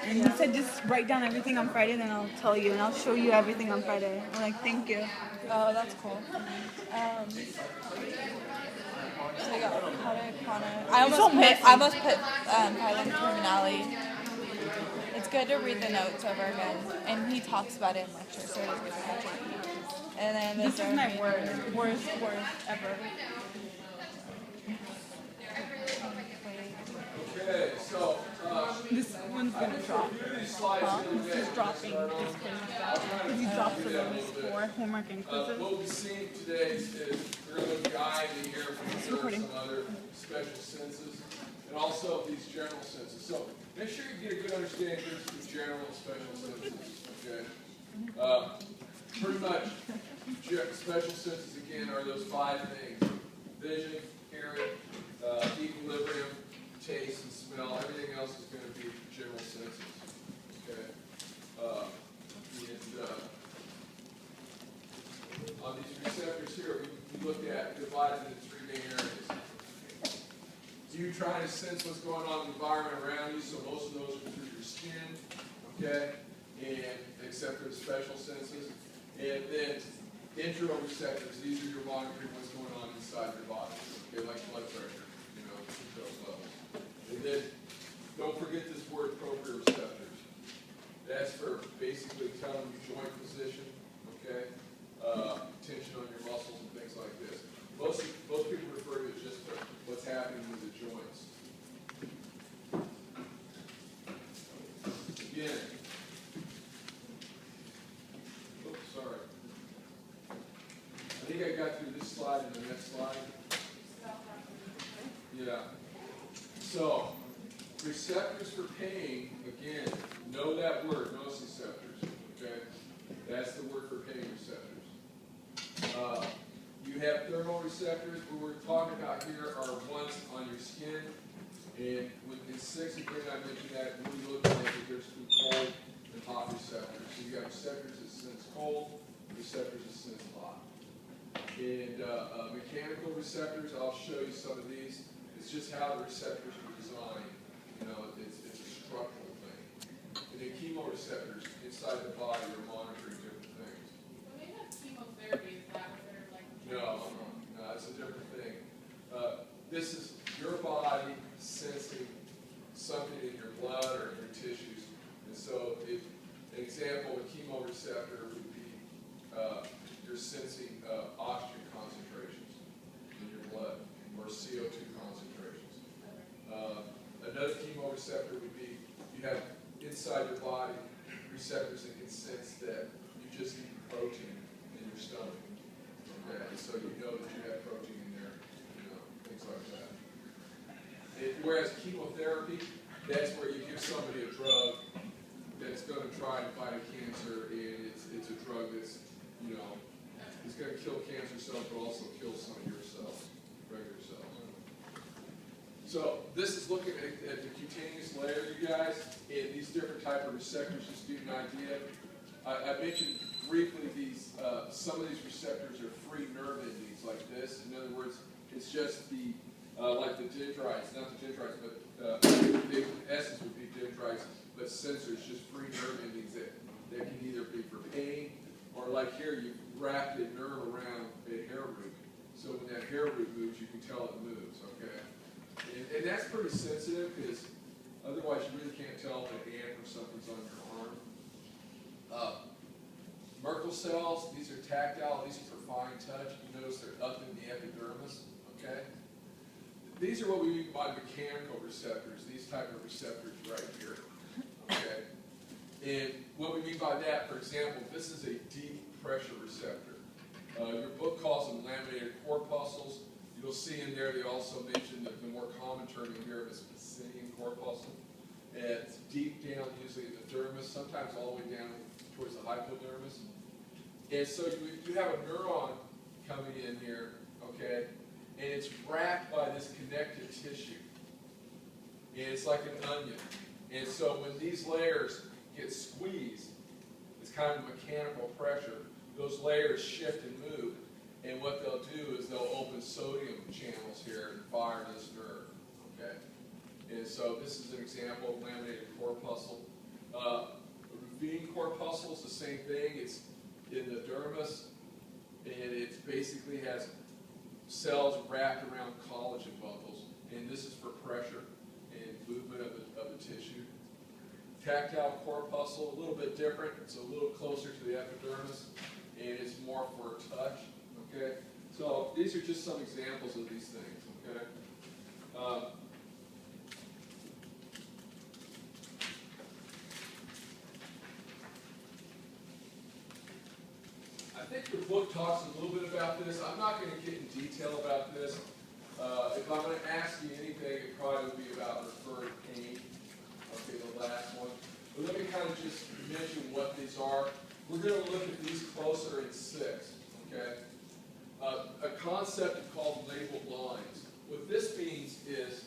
And he said just write down everything on Friday, then I'll tell you, and I'll show you everything on Friday. I'm like, thank you. Oh, that's cool. So yeah, how to Connor. I almost put Thailand terminale. It's good to read the notes over again, and he talks about it in lecture, so it is good to catch it. And then This is my worst ever. Okay, so This one's gonna drop. This is dropping. This quiz is dropping. Because he drops the ones for homework and quizzes. what we've seen today is we're going to look behind the ear for some other special senses, and also these general senses. So make sure you get a good understanding of the general and special senses. Okay. Pretty much, special senses again are those 5 things: vision, hearing, equilibrium, taste, and smell. Everything else is going to be general senses. Okay. On these receptors here, we look at divided into 3 main areas. You try to sense what's going on in the environment around you, so most of those are through your skin, okay, and except for the special senses. And then interoreceptors, these are your monitoring what's going on inside your body, okay, like blood pressure, those levels. And then don't forget this word proprioceptors. That's for basically telling you joint position, okay, tension on your muscles and things like this. Most people refer to it just for what's happening with the joints. Again, oops, sorry. I think I got through this slide and the next slide. Yeah. So, receptors for pain, again, know that word, nociceptors, okay? That's the word for pain receptors. You have thermoreceptors. What we're talking about here are ones on your skin. And in 6, again, I mentioned that when we look at it, there's 2 cold and hot receptors. So you have receptors that sense cold, receptors that sense hot. And mechanical receptors, I'll show you some of these. It's just how the receptors are designed. It's a structural thing. And then chemoreceptors inside the body are monitoring different things. When they have chemotherapy, is that what they're like? No, it's a different thing. This is your body sensing something in your blood or in your tissues. And so, an example of a chemoreceptor would be you're sensing oxygen concentrations in your blood or CO2 concentrations. Another chemoreceptor would be you have inside your body receptors that can sense that you just eat protein in your stomach. Okay, so you know that you have protein in there, things like that. Whereas chemotherapy, that's where you give somebody a drug that's going to try and fight a cancer, and it's a drug that's, it's going to kill cancer cells, but also kill some of your cells, regular cells. So this is looking at the cutaneous layer, you guys, and these different type of receptors, just to give you an idea. I mentioned briefly these, some of these receptors are free nerve endings like this. In other words, it's just the, like the dendrites, not the dendrites, but the essence would be dendrites, but sensors, just free nerve endings that can either be for pain, or like here, you wrapped a nerve around a hair root. So when that hair root moves, you can tell it moves, okay? And that's pretty sensitive, because otherwise you really can't tell if an ant or something's on your arm. Merkel cells, these are tactile, these are for fine touch. You notice they're up in the epidermis, okay? These are what we mean by mechanical receptors, these type of receptors right here, okay? And what we mean by that, for example, this is a deep pressure receptor. Your book calls them laminated corpuscles. You'll see in there they also mention that the more common term you hear is Pacinian corpuscle. It's deep down, usually in the dermis, sometimes all the way down towards the hypodermis. And so you have a neuron coming in here, okay, and it's wrapped by this connective tissue. And it's like an onion. And so when these layers get squeezed, it's kind of mechanical pressure, those layers shift and move. And what they'll do is they'll open sodium channels here and fire this nerve, okay? And so this is an example of laminated corpuscle. A ravine corpuscle is the same thing. It's in the dermis, and it basically has cells wrapped around collagen bundles, and this is for pressure and movement of the tissue. Tactile corpuscle, a little bit different. It's a little closer to the epidermis, and it's more for touch. Okay, so these are just some examples of these things. Okay. I think the book talks a little bit about this. I'm not going to get in detail about this. If I'm going to ask you anything, it probably would be about referred pain. Okay, the last one. But let me kind of just mention what these are. We're going to look at these closer in 6. Okay. A concept called labeled lines. What this means is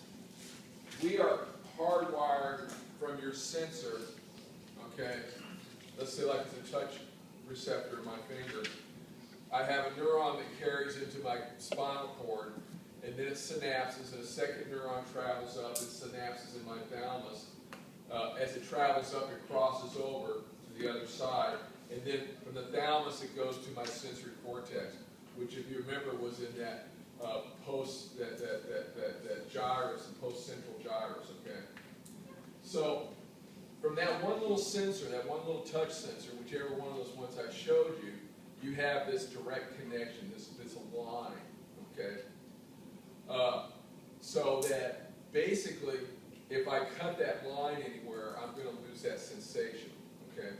we are hardwired from your sensor. Okay. Let's say like it's a touch receptor in my finger. I have a neuron that carries into my spinal cord, and then it synapses, and a second neuron travels up, it synapses in my thalamus. As it travels up, it crosses over to the other side, and then from the thalamus it goes to my sensory cortex, which, if you remember, was in that that gyrus, the post-central gyrus. Okay. So from that one little sensor, that one little touch sensor, whichever one of those ones I showed you, you have this direct connection, this line, okay? So that basically, if I cut that line anywhere, I'm going to lose that sensation, okay?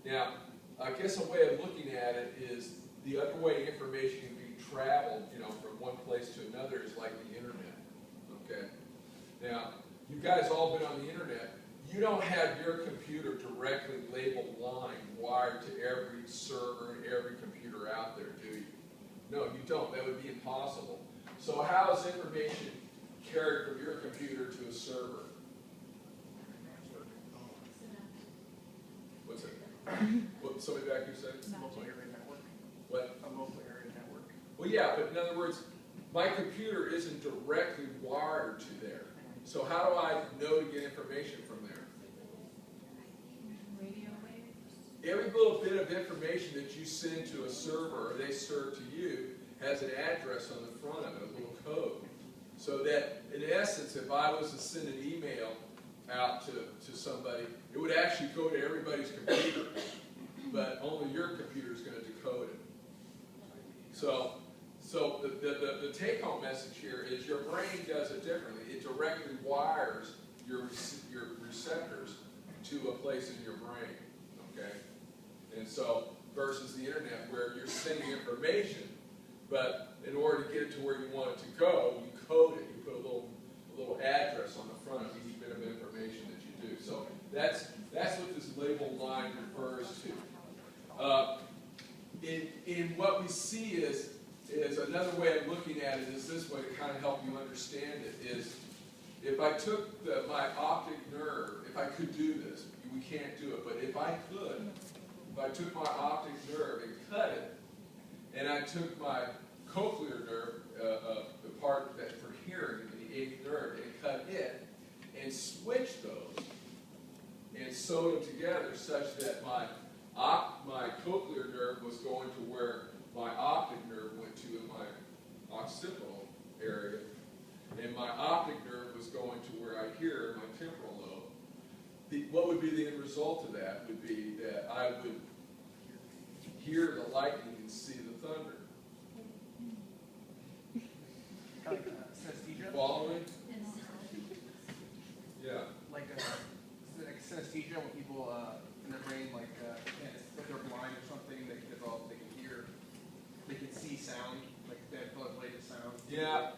Now, I guess a way of looking at it is the other way information can be traveled, from one place to another is like the internet, okay? Now, you guys all been on the internet. You don't have your computer directly labeled line wired to every server and every computer out there, do you? No, you don't. That would be impossible. So how is information carried from your computer to a server? What's it? What, somebody back here said? Local area network. What? A local area network. Well, yeah, but in other words, my computer isn't directly wired to there. So how do I know to get information from there? Radio waves. Every little bit of information that you send to a server or they serve to you has an address on the front of it, a little code. So that, in essence, if I was to send an email out to somebody, it would actually go to everybody's computer, but only your computer is going to decode it. So the take-home message here is your brain does it differently. It directly wires your receptors to a place in your brain, okay? And so, versus the internet where you're sending information, but in order to get it to where you want it to go, you code it. You put a little address on the front of each bit of information that you do. So that's what this label line refers to. In what we see is another way of looking at it is this way to kind of help you understand it is if I took my optic nerve, if I could do this, we can't do it, but if I took my optic nerve and cut it, and I took my cochlear nerve, the part that for hearing, the 8th nerve, and cut it, and switched those, and sewed them together such that my cochlear nerve was going to where my optic nerve went to in my occipital area, and my optic nerve was going to where I hear in my temporal lobe. What would be the end result of that would be that I would hear the lightning and see the thunder. Like synesthesia? Following? Yeah. Like synesthesia when people in their brain if they're blind or something, they can hear, they can see sound, like they have played the sound. Yeah,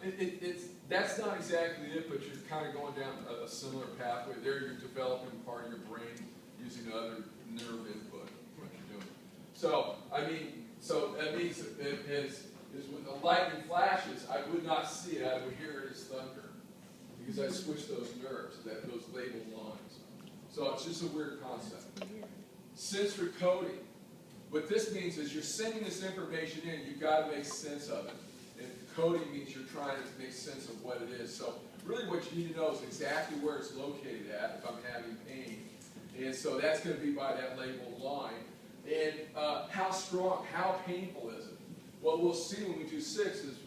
that's not exactly it, but you're kind of going down a similar pathway. There you're developing part of your brain using other nerve input, what you're doing. So, that means is when the lightning flashes, I would not see it, I would hear it as thunder. Because I switched those nerves, those labeled lines. So it's just a weird concept. Sensory coding. What this means is you're sending this information in, you've got to make sense of it. And coding means you're trying to make sense of what it is. So really what you need to know is exactly where it's located at if I'm having pain. And And so that's going to be by that labeled line. And how strong, how painful is it? What we'll see when we do 6 is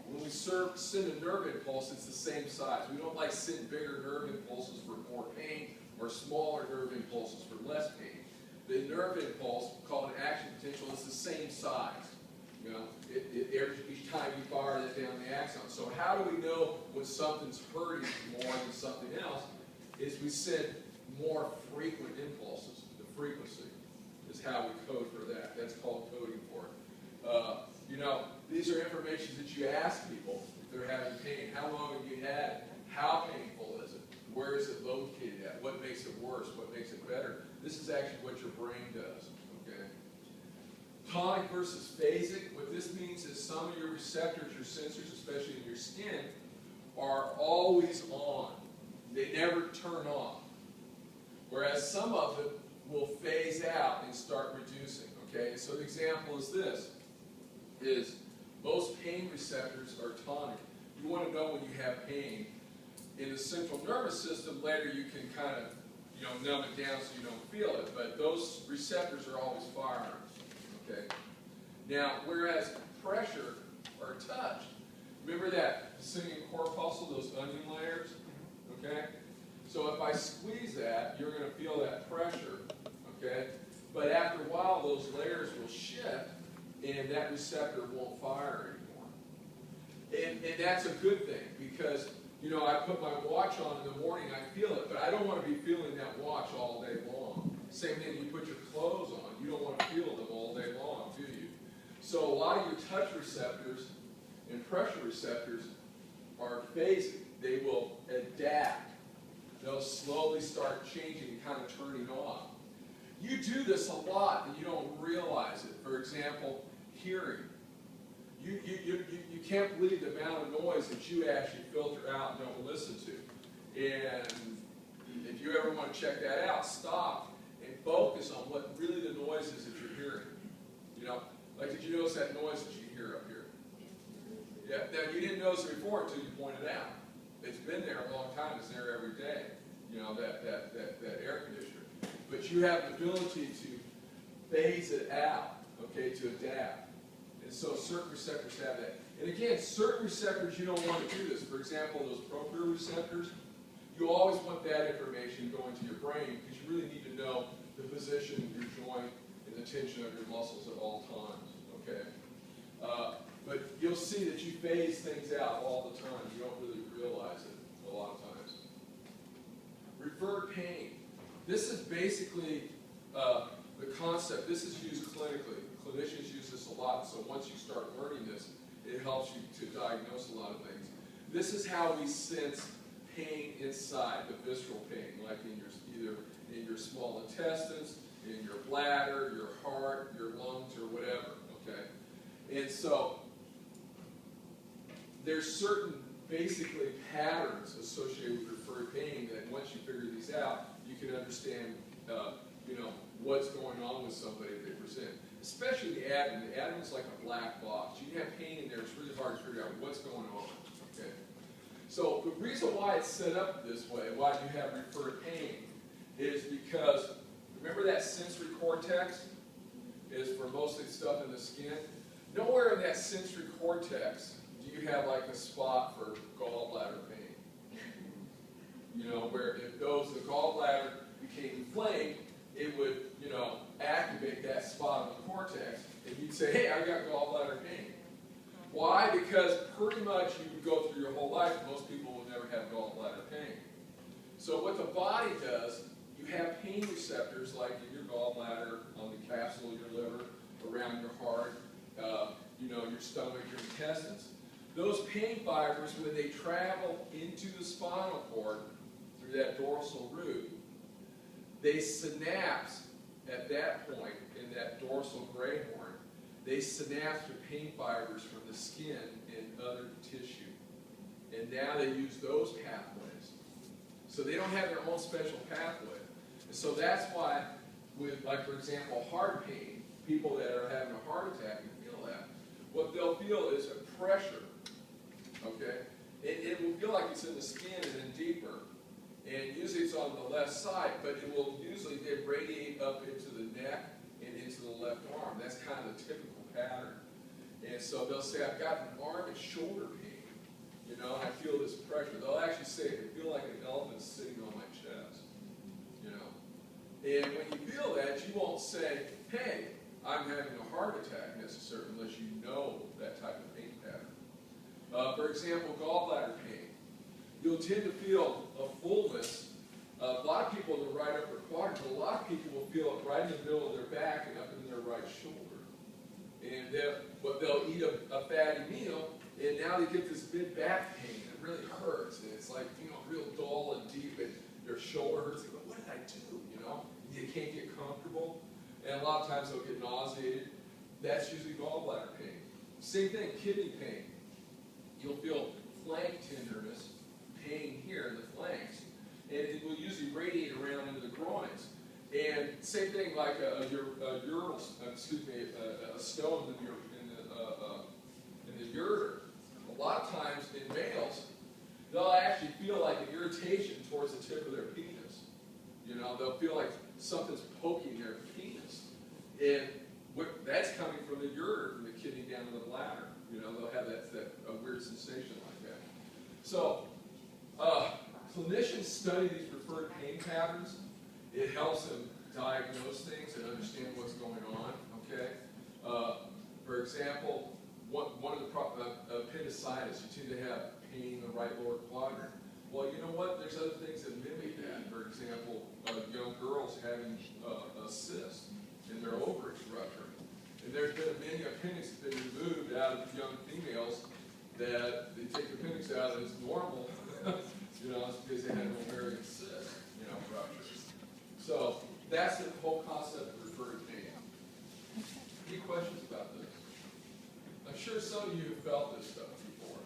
when we send a nerve impulse, it's the same size. We don't like send bigger nerve impulses for more pain or smaller nerve impulses for less pain. The nerve impulse, called an action potential, is the same size. You know, each time you fire that down the axon. So how do we know when something's hurting more than something else? Is we send more frequent impulses. The frequency is how we code for that. That's called coding for it. You know, these are information that you ask people if they're having pain. How long have you had it? How painful is it? Where is it located at? What makes it worse? What makes it better? This is actually what your brain does. Okay. Tonic versus phasic. What this means is some of your receptors, your sensors, especially in your skin, are always on. They never turn off. Whereas some of them will phase out and start reducing. Okay. So the example is this: is most pain receptors are tonic. You want to know when you have pain. In the central nervous system, later you can kind of, you know, numb it down so you don't feel it, but those receptors are always firing. Okay. Now, whereas pressure or touch, remember that singing corpuscle, those onion layers? Okay. So if I squeeze that, you're going to feel that pressure. Okay. But after a while, those layers will shift, and that receptor won't fire anymore. And that's a good thing, because, you know, I put my watch on in the morning, I feel it, but I don't want to be feeling that watch all day long. Same thing, you put your clothes on, you don't want to feel them all day long, do you? So a lot of your touch receptors and pressure receptors are phasic. They will adapt. They'll slowly start changing, kind of turning off. You do this a lot and you don't realize it. For example, hearing. You can't believe the amount of noise that you actually filter out and don't listen to. And if you ever want to check that out, stop and focus on what really the noise is that you're hearing. You know, like, did you notice that noise that you hear up here? Yeah, now you didn't notice it before until you pointed it out. It's been there a long time. It's there every day. You know, that air conditioner. But you have the ability to phase it out, okay, to adapt. And so certain receptors have that. And again, certain receptors you don't want to do this. For example, those proprioceptors, you always want that information going to your brain because you really need to know the position of your joint and the tension of your muscles at all times, okay? But you'll see that you phase things out all the time. You don't really realize it a lot of times. Referred pain. This is basically the concept. This is used clinically. Clinicians use this a lot, so once you start learning this, it helps you to diagnose a lot of things. This is how we sense pain inside, the visceral pain, like in either in your small intestines, in your bladder, your heart, your lungs, or whatever, okay? And so there's certain, basically, patterns associated with referred pain that once you figure these out, you can understand, you know, what's going on with somebody if they present. Especially the abdomen. The abdomen's like a black box. You can have pain in there. It's really hard to figure out what's going on. Okay. So the reason why it's set up this way, why you have referred pain, is because, remember that sensory cortex is for mostly stuff in the skin? Nowhere in that sensory cortex do you have like a spot for gallbladder pain. You know, where if the gallbladder became inflamed, it would, you know, activate that spot on the cortex, and you'd say, hey, I got gallbladder pain. Why? Because pretty much you would go through your whole life, most people will never have gallbladder pain. So what the body does, you have pain receptors like in your gallbladder, on the capsule of your liver, around your heart, you know, your stomach, your intestines. Those pain fibers, when they travel into the spinal cord through that dorsal root, they synapse at that point in that dorsal gray horn. They synapse with pain fibers from the skin and other tissue. And now they use those pathways. So they don't have their own special pathway. And so that's why with, like, for example, heart pain, people that are having a heart attack and feel that, what they'll feel is a pressure, okay? It will feel like it's in the skin and then deeper. And usually it's on the left side, but it will usually, it up into the neck and into the left arm. That's kind of the typical pattern. And so they'll say, I've got an arm and shoulder pain, you know, and I feel this pressure. They'll actually say, I feel like an elephant sitting on my chest, you know. And when you feel that, you won't say, hey, I'm having a heart attack necessarily, unless you know that type of pain pattern. For example, gallbladder pain. You'll tend to feel a fullness. A lot of people in the right upper quadrant, but a lot of people will feel it right in the middle of their back and up in their right shoulder. And they'll eat a fatty meal, and now they get this mid back pain. It really hurts, and it's like, you know, real dull and deep, and their shoulder hurts. They go, what did I do? You know, you can't get comfortable, and a lot of times they'll get nauseated. That's usually gallbladder pain. Same thing, kidney pain. You'll feel flank tenderness, pain here in the flanks, and it will usually radiate around into the groins. And same thing like a stone in the ureter. A lot of times in males, they'll actually feel like an irritation towards the tip of their penis. You know, they'll feel like something's poking their penis. And that's coming from the ureter, from the kidney down to the bladder. You know, they'll have that weird sensation like that. So, clinicians study these preferred pain patterns. It helps them diagnose things and understand what's going on, okay? For example, one of the appendicitis, you tend to have pain in the right lower quadrant. Well, you know what? There's other things that mimic that. For example, young girls having a cyst in their ovaries rupture. And there's been many appendix that have been removed out of young females that they take the appendix out and it's normal. You know, it's because they had an ovarian cyst, you know, rupture. So that's the whole concept of referred pain. Any questions about this? I'm sure some of you have felt this stuff before,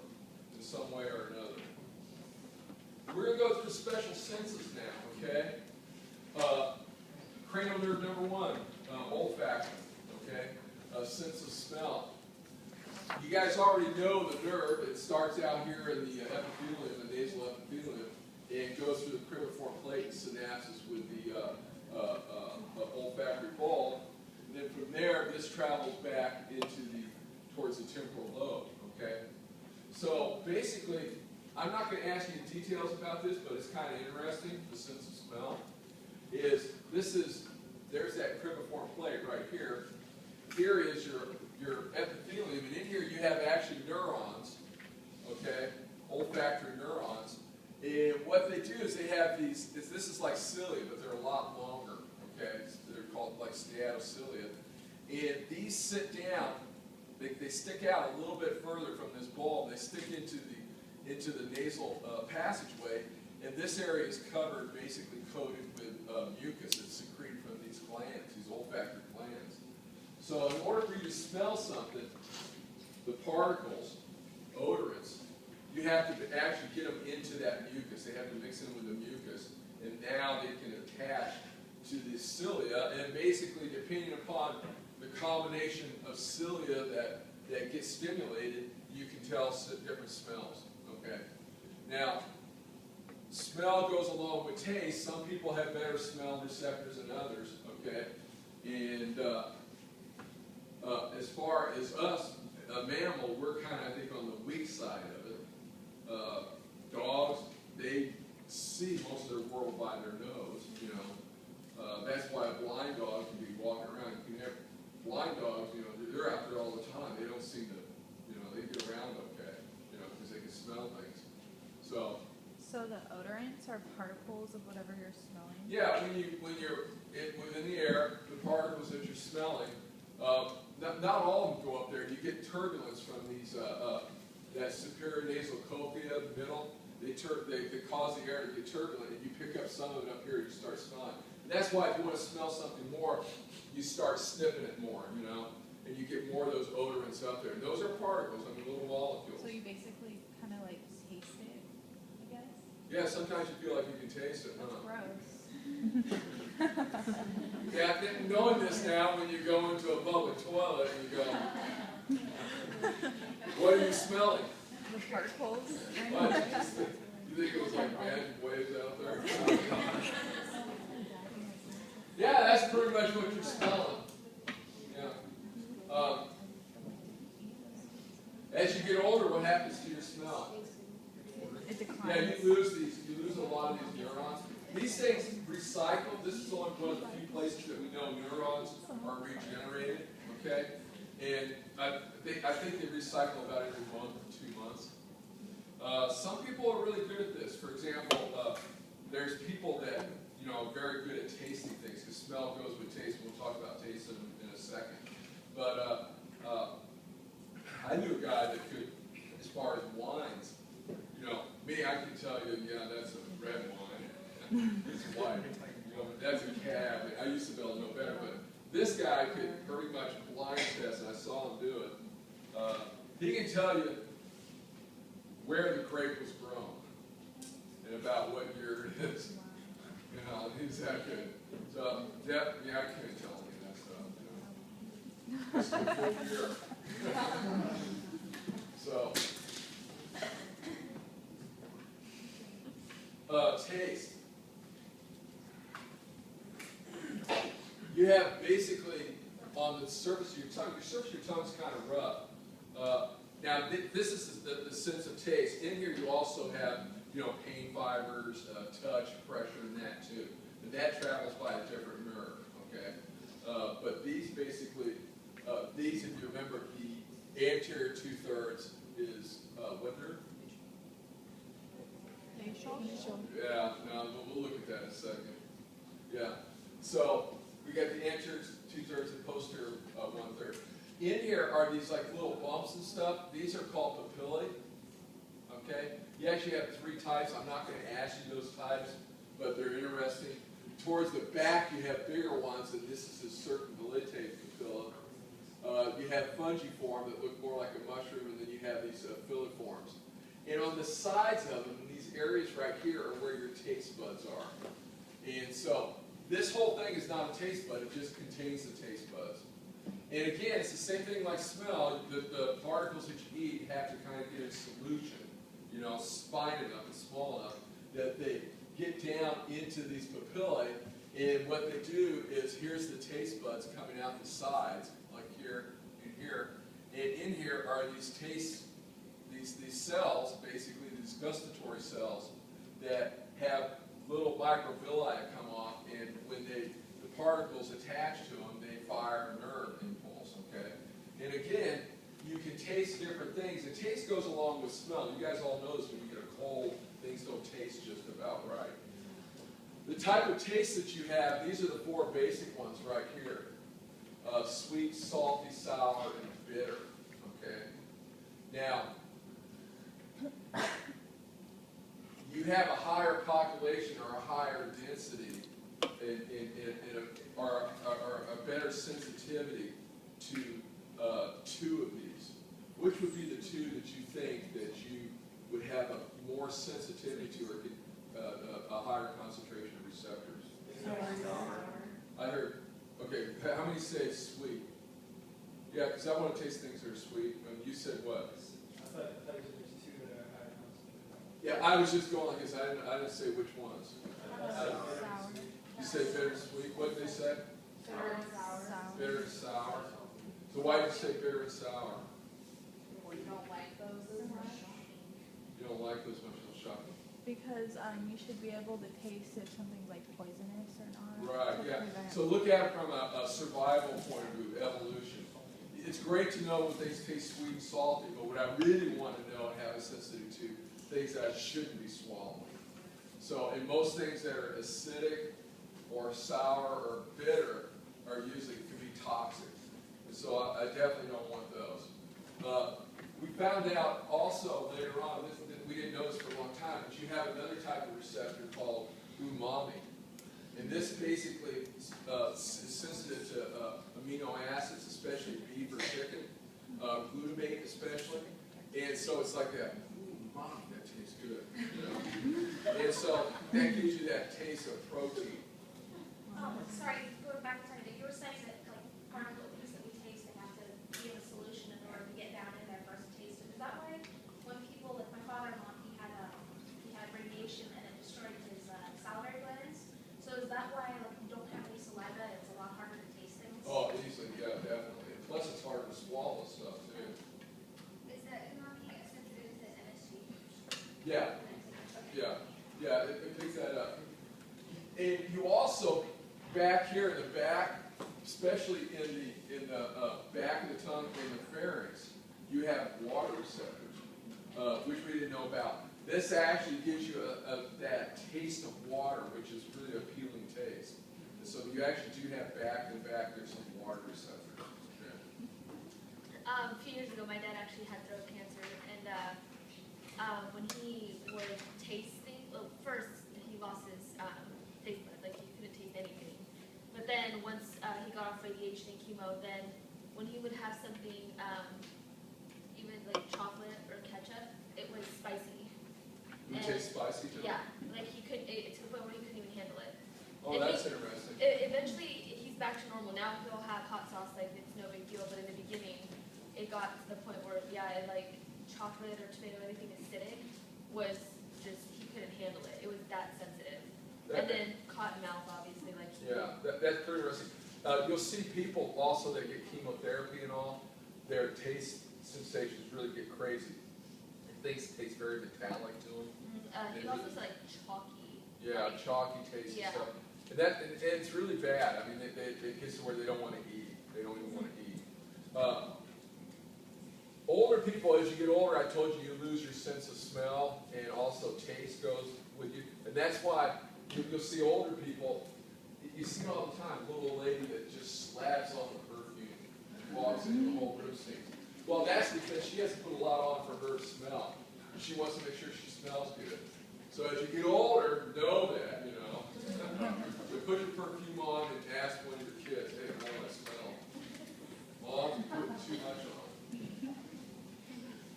in some way or another. We're going to go through special senses now, okay? Cranial nerve number 1, olfaction, okay? Sense of smell. You guys already know the nerve. It starts out here in the epithelium, the nasal epithelium, and goes through the cribriform plate and synapses with the olfactory bulb. And then from there, this travels back towards the temporal lobe, okay? So basically, I'm not going to ask you the details about this, but it's kind of interesting, the sense of smell. There's that cribriform plate right here. Here is your epithelium, and in here you have actually neurons, okay, olfactory neurons. And what they do is they have these, this is like cilia, but they're a lot longer, okay? They're called like steatocilia. And these sit down, they stick out a little bit further from this bulb. They stick into the nasal passageway, and this area is covered, basically coated with mucus that's secreted from these glands, these olfactory glands. So in order for you to smell something, the particles, odorants, you have to actually get them into that mucus. They have to mix in with the mucus, and now they can attach to the cilia, and basically depending upon the combination of cilia that gets stimulated, you can tell different smells, okay? Now, smell goes along with taste. Some people have better smell receptors than others, okay? And as far as us, a mammal, we're kind of, I think, on the weak side of it. Dogs, they see most of their world by their nose, you know. That's why a blind dog can be walking around. Blind dogs, you know, they're out there all the time. They don't seem to, you know, they get around okay, you know, because they can smell things. So the odorants are particles of whatever you're smelling? Yeah, when you're within the air, the particles that you're smelling, not all of them go up there. You get turbulence from these, that superior nasal cochlea, the middle. They cause the air to get turbulent, and you pick up some of it up here, you start smelling. And that's why if you want to smell something more, you start sniffing it more, you know, and you get more of those odorants up there. And those are particles, I mean, little molecules. So you basically kind of like taste it, I guess? Yeah, sometimes you feel like you can taste it, huh? Gross. Yeah, knowing this now, when you go into a public toilet and you go, what are you smelling? The particles. What? You think it was like magic waves out there? Yeah, that's pretty pretty much what you're smelling. Yeah. As you get older, what happens to your smell? It Yeah, declines. you lose a lot of these neurons. These things recycle. This is only one of the few places that we know neurons are regenerated. Okay, and I think they recycle about every month or 2 months. Some people are really good at this. For example, there's people that are very good at tasting things because smell goes with taste. We'll talk about taste in a second. But I knew a guy that could, as far as wines, me, I can tell you, yeah, that's a red wine. It's white. But that's a cab. I used to be able to know better, but this guy could pretty much blind test, and I saw him do it. He can tell you where the grape was grown and about what year it is. He's that good. So, yeah, I can't tell you that stuff. It's a good year. So, taste. You have basically on the surface of your tongue's kind of rough. Now, this is the sense of taste. In here, you also have, pain fibers, touch, pressure, and that too. And that travels by a different nerve, okay? But these basically, if you remember, the anterior 2/3 is what nerve? Yeah, no, we'll look at that in a second. Yeah, so we got the anterior 2/3 and posterior 1/3. In here are these like little bumps and stuff. These are called papillae. Okay, you actually have 3 types. I'm not going to ask you those types, but they're interesting. Towards the back, you have bigger ones, and this is a circumvallate papilla. You have fungiform that look more like a mushroom, and then you have these filiforms. And on the sides of them, these areas right here are where your taste buds are. And so this whole thing is not a taste bud, it just contains the taste buds. And again, it's the same thing like smell. The particles that you eat have to kind of get in solution, fine enough and small enough that they get down into these papillae. And what they do is, here's the taste buds coming out the sides, like here and here. And in here are these these cells, basically these gustatory cells, that have little microvilli that come off, and when the particles attach to them, they fire a nerve impulse, okay? And again, you can taste different things, and taste goes along with smell. You guys all know this: when you get a cold, things don't taste just about right. The type of taste that you have, these are the 4 basic ones right here. Sweet, salty, sour, and bitter, okay? Now, you have a higher population or a higher density or a better sensitivity to 2 of these. Which would be the 2 that you think that you would have a more sensitivity to, or a higher concentration of receptors? I heard, okay, how many say sweet? Yeah, because I want to taste things that are sweet. You said what? I thought you said there's 2 that are higher concentration. Yeah, I was just going like this. I didn't say which ones. You say bitter and sweet. What did they say? Bitter and sour. So why did you say bitter and sour? You don't like those as much? You don't like those much, it'll shock you. Because you should be able to taste if something's like poisonous or not. Right, to yeah. prevent- So look at it from a survival point of view, evolution. It's great to know when things taste sweet and salty, but what I really want to know and have a sensitivity to, things that I shouldn't be swallowing. So, and most things that are acidic or sour or bitter are usually can be toxic. And so I definitely don't want those. We found out also later on, we didn't know this for a long time, but you have another type of receptor called umami. And this basically is sensitive to amino acids, especially beef or chicken, glutamate especially. And so it's like that, umami, that tastes good. And so that gives you that taste of protein. Sorry, going back to something, you were saying that like particles that we taste, they have to be in a solution in order to get down in there for us to taste it. Is that why when people, like my father-in-law, he had radiation and it destroyed his salivary glands? So is that why like you don't have any saliva? It's a lot harder back here in the back, especially in the back of the tongue and the pharynx, you have water receptors, which we didn't know about. This actually gives you that taste of water, which is really appealing taste. And so you actually do have back and back, there's some water receptors. A few years ago, my dad actually had throat cancer, and when he would taste things, well, first he lost his taste buds, like he couldn't taste anything. But then once he got off radiation and chemo, then when he would have something, even like chocolate or ketchup, it was spicy. Would it taste spicy too? Yeah, like he couldn't, to the point where he couldn't even handle it. Oh, And that's he- interesting. Eventually, he's back to normal. Now he'll have hot sauce, like it's no big deal. But in the beginning, it got to the point where, yeah, like chocolate or tomato, anything acidic, was just, he couldn't handle it. It was that sensitive. And then cotton mouth, obviously, like. Yeah, that's pretty interesting. You'll see people also that get chemotherapy and all, their taste sensations really get crazy. Things taste very metallic to them. He also said like chalky. Yeah, chalky taste Yeah. and stuff. And it's really bad. I mean, it gets to where they don't want to eat. They don't even want to eat. Older people, as you get older, I told you, you lose your sense of smell, and also taste goes with you. And that's why you'll see older people, you see it all the time, little lady that just slaps on the perfume and walks into the whole room stinks. Well, that's because she hasn't put a lot on for her to smell. She wants to make sure she smells good. So as you get older, know that, you know. You put your perfume on and ask one of your kids, hey, how do I smell? Mom, you put too much on.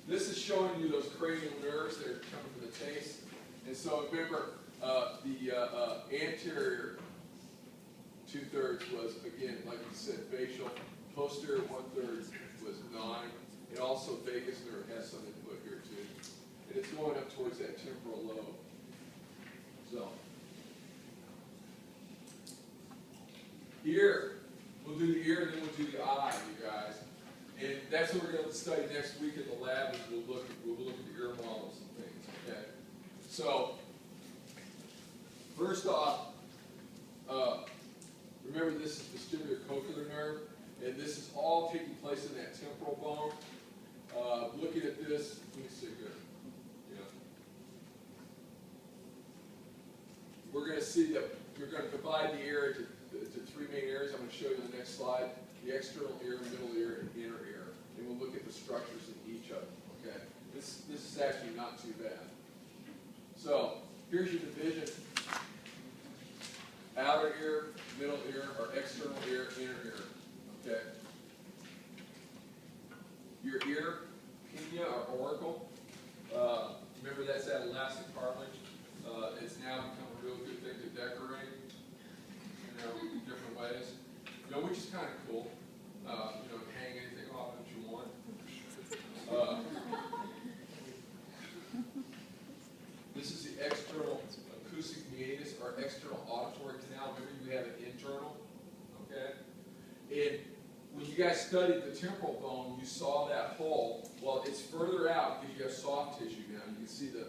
This is showing you those cranial nerves that are coming from the taste. And so remember, the anterior 2/3 was, again, like you said, facial. Posterior 1/3 was 9. And also vagus nerve has some input here too. And it's going up towards that temporal lobe. So, ear. We'll do the ear and then we'll do the eye, you guys. And that's what we're going to study next week in the lab. Is we'll look at the ear models and things. Okay. So, first off, remember this is vestibular cochlear nerve, and this is all taking place in that temporal bone. Looking at this, let me see here. Yeah. We're going to see that we're going to divide the ear into 3 main areas. I'm going to show you in the next slide. The external ear, middle ear, and inner ear. And we'll look at the structures in each of them. Okay. This is actually not too bad. So here's your division. Outer ear, middle ear, or external ear, inner ear. Okay. Your ear, pinna or auricle. Remember that's that elastic cartilage. It's now become a real good thing to decorate, you know, in different ways. You know, which is kind of cool. You know, hang anything off that you want. This is the external acoustic meatus or external auditory canal. Remember you have an internal, okay? And when you guys studied the temporal bone, you saw that hole. Well, it's further out because you have soft tissue now. You can see the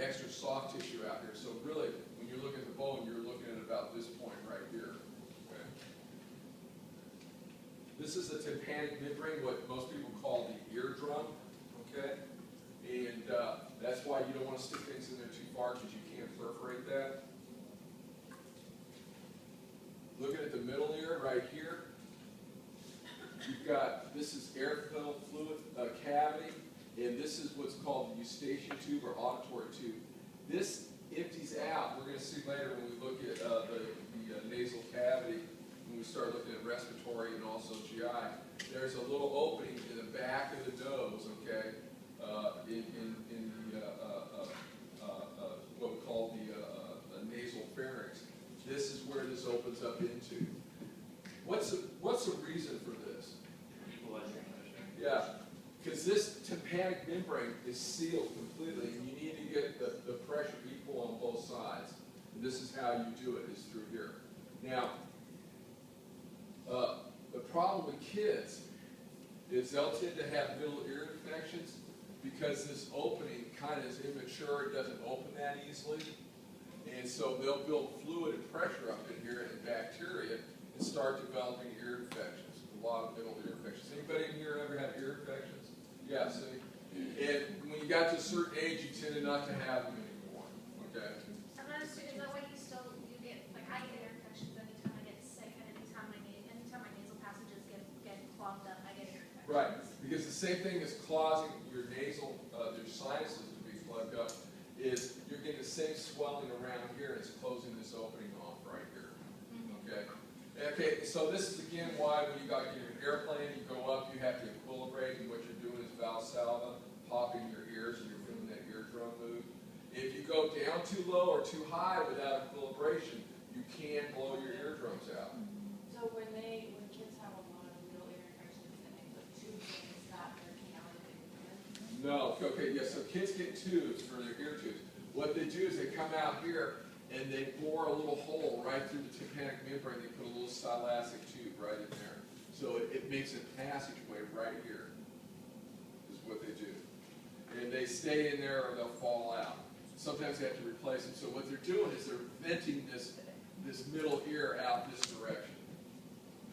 extra soft tissue out here. So really, when you're looking at the bone, you're looking at about this point right here. Okay? This is the tympanic midbrain, what most people call the eardrum. Okay? And that's why you don't want to stick things in there too far because you can't perforate that. Looking at the middle ear right here, you've got, this is air-filled fluid cavity, and this is what's called the eustachian tube or auditory tube. This empties out. We're going to see later when we look at the nasal cavity, when we start looking at respiratory and also GI. There's a little opening in the back of the nose, okay, in what we call the nasal pharynx. This is where this opens up into. What's the reason for this? Yeah, because this tympanic membrane is sealed completely, and you need to get the pressure equal on both sides. And this is how you do it, is through here. Now, the problem with kids is they'll tend to have middle ear infections because this opening kind of is immature, it doesn't open that easily. And so they'll build fluid and pressure up in here, and bacteria start developing ear infections, a lot of middle ear infections. Anybody in here ever had ear infections? Yeah, see? And when you got to a certain age, you tended not to have them anymore, okay? I'm not assuming, is that why you get, like, I get ear infections anytime I get sick, and anytime my nasal passages get clogged up, I get ear infections. Right, because the same thing as causing your nasal, your sinuses to be plugged up, is you're getting the same swelling around here, and it's closing this opening off right here, okay? Okay, so this is again why when you got in an airplane, you go up, you have to equilibrate, and what you're doing is Valsalva, popping your ears, and you're feeling that eardrum move. If you go down too low or too high without equilibration, you can blow your eardrums out. So when kids have a lot of middle ear infections and they put tubes in, is that their canal that they put in? No, okay, yeah, so kids get tubes for their ear tubes. What they do is they come out here and they bore a little hole right through the tympanic membrane. They put a little silastic tube right in there. So it makes a passageway right here, is what they do. And they stay in there or they'll fall out. Sometimes they have to replace them. So what they're doing is they're venting this middle ear out this direction.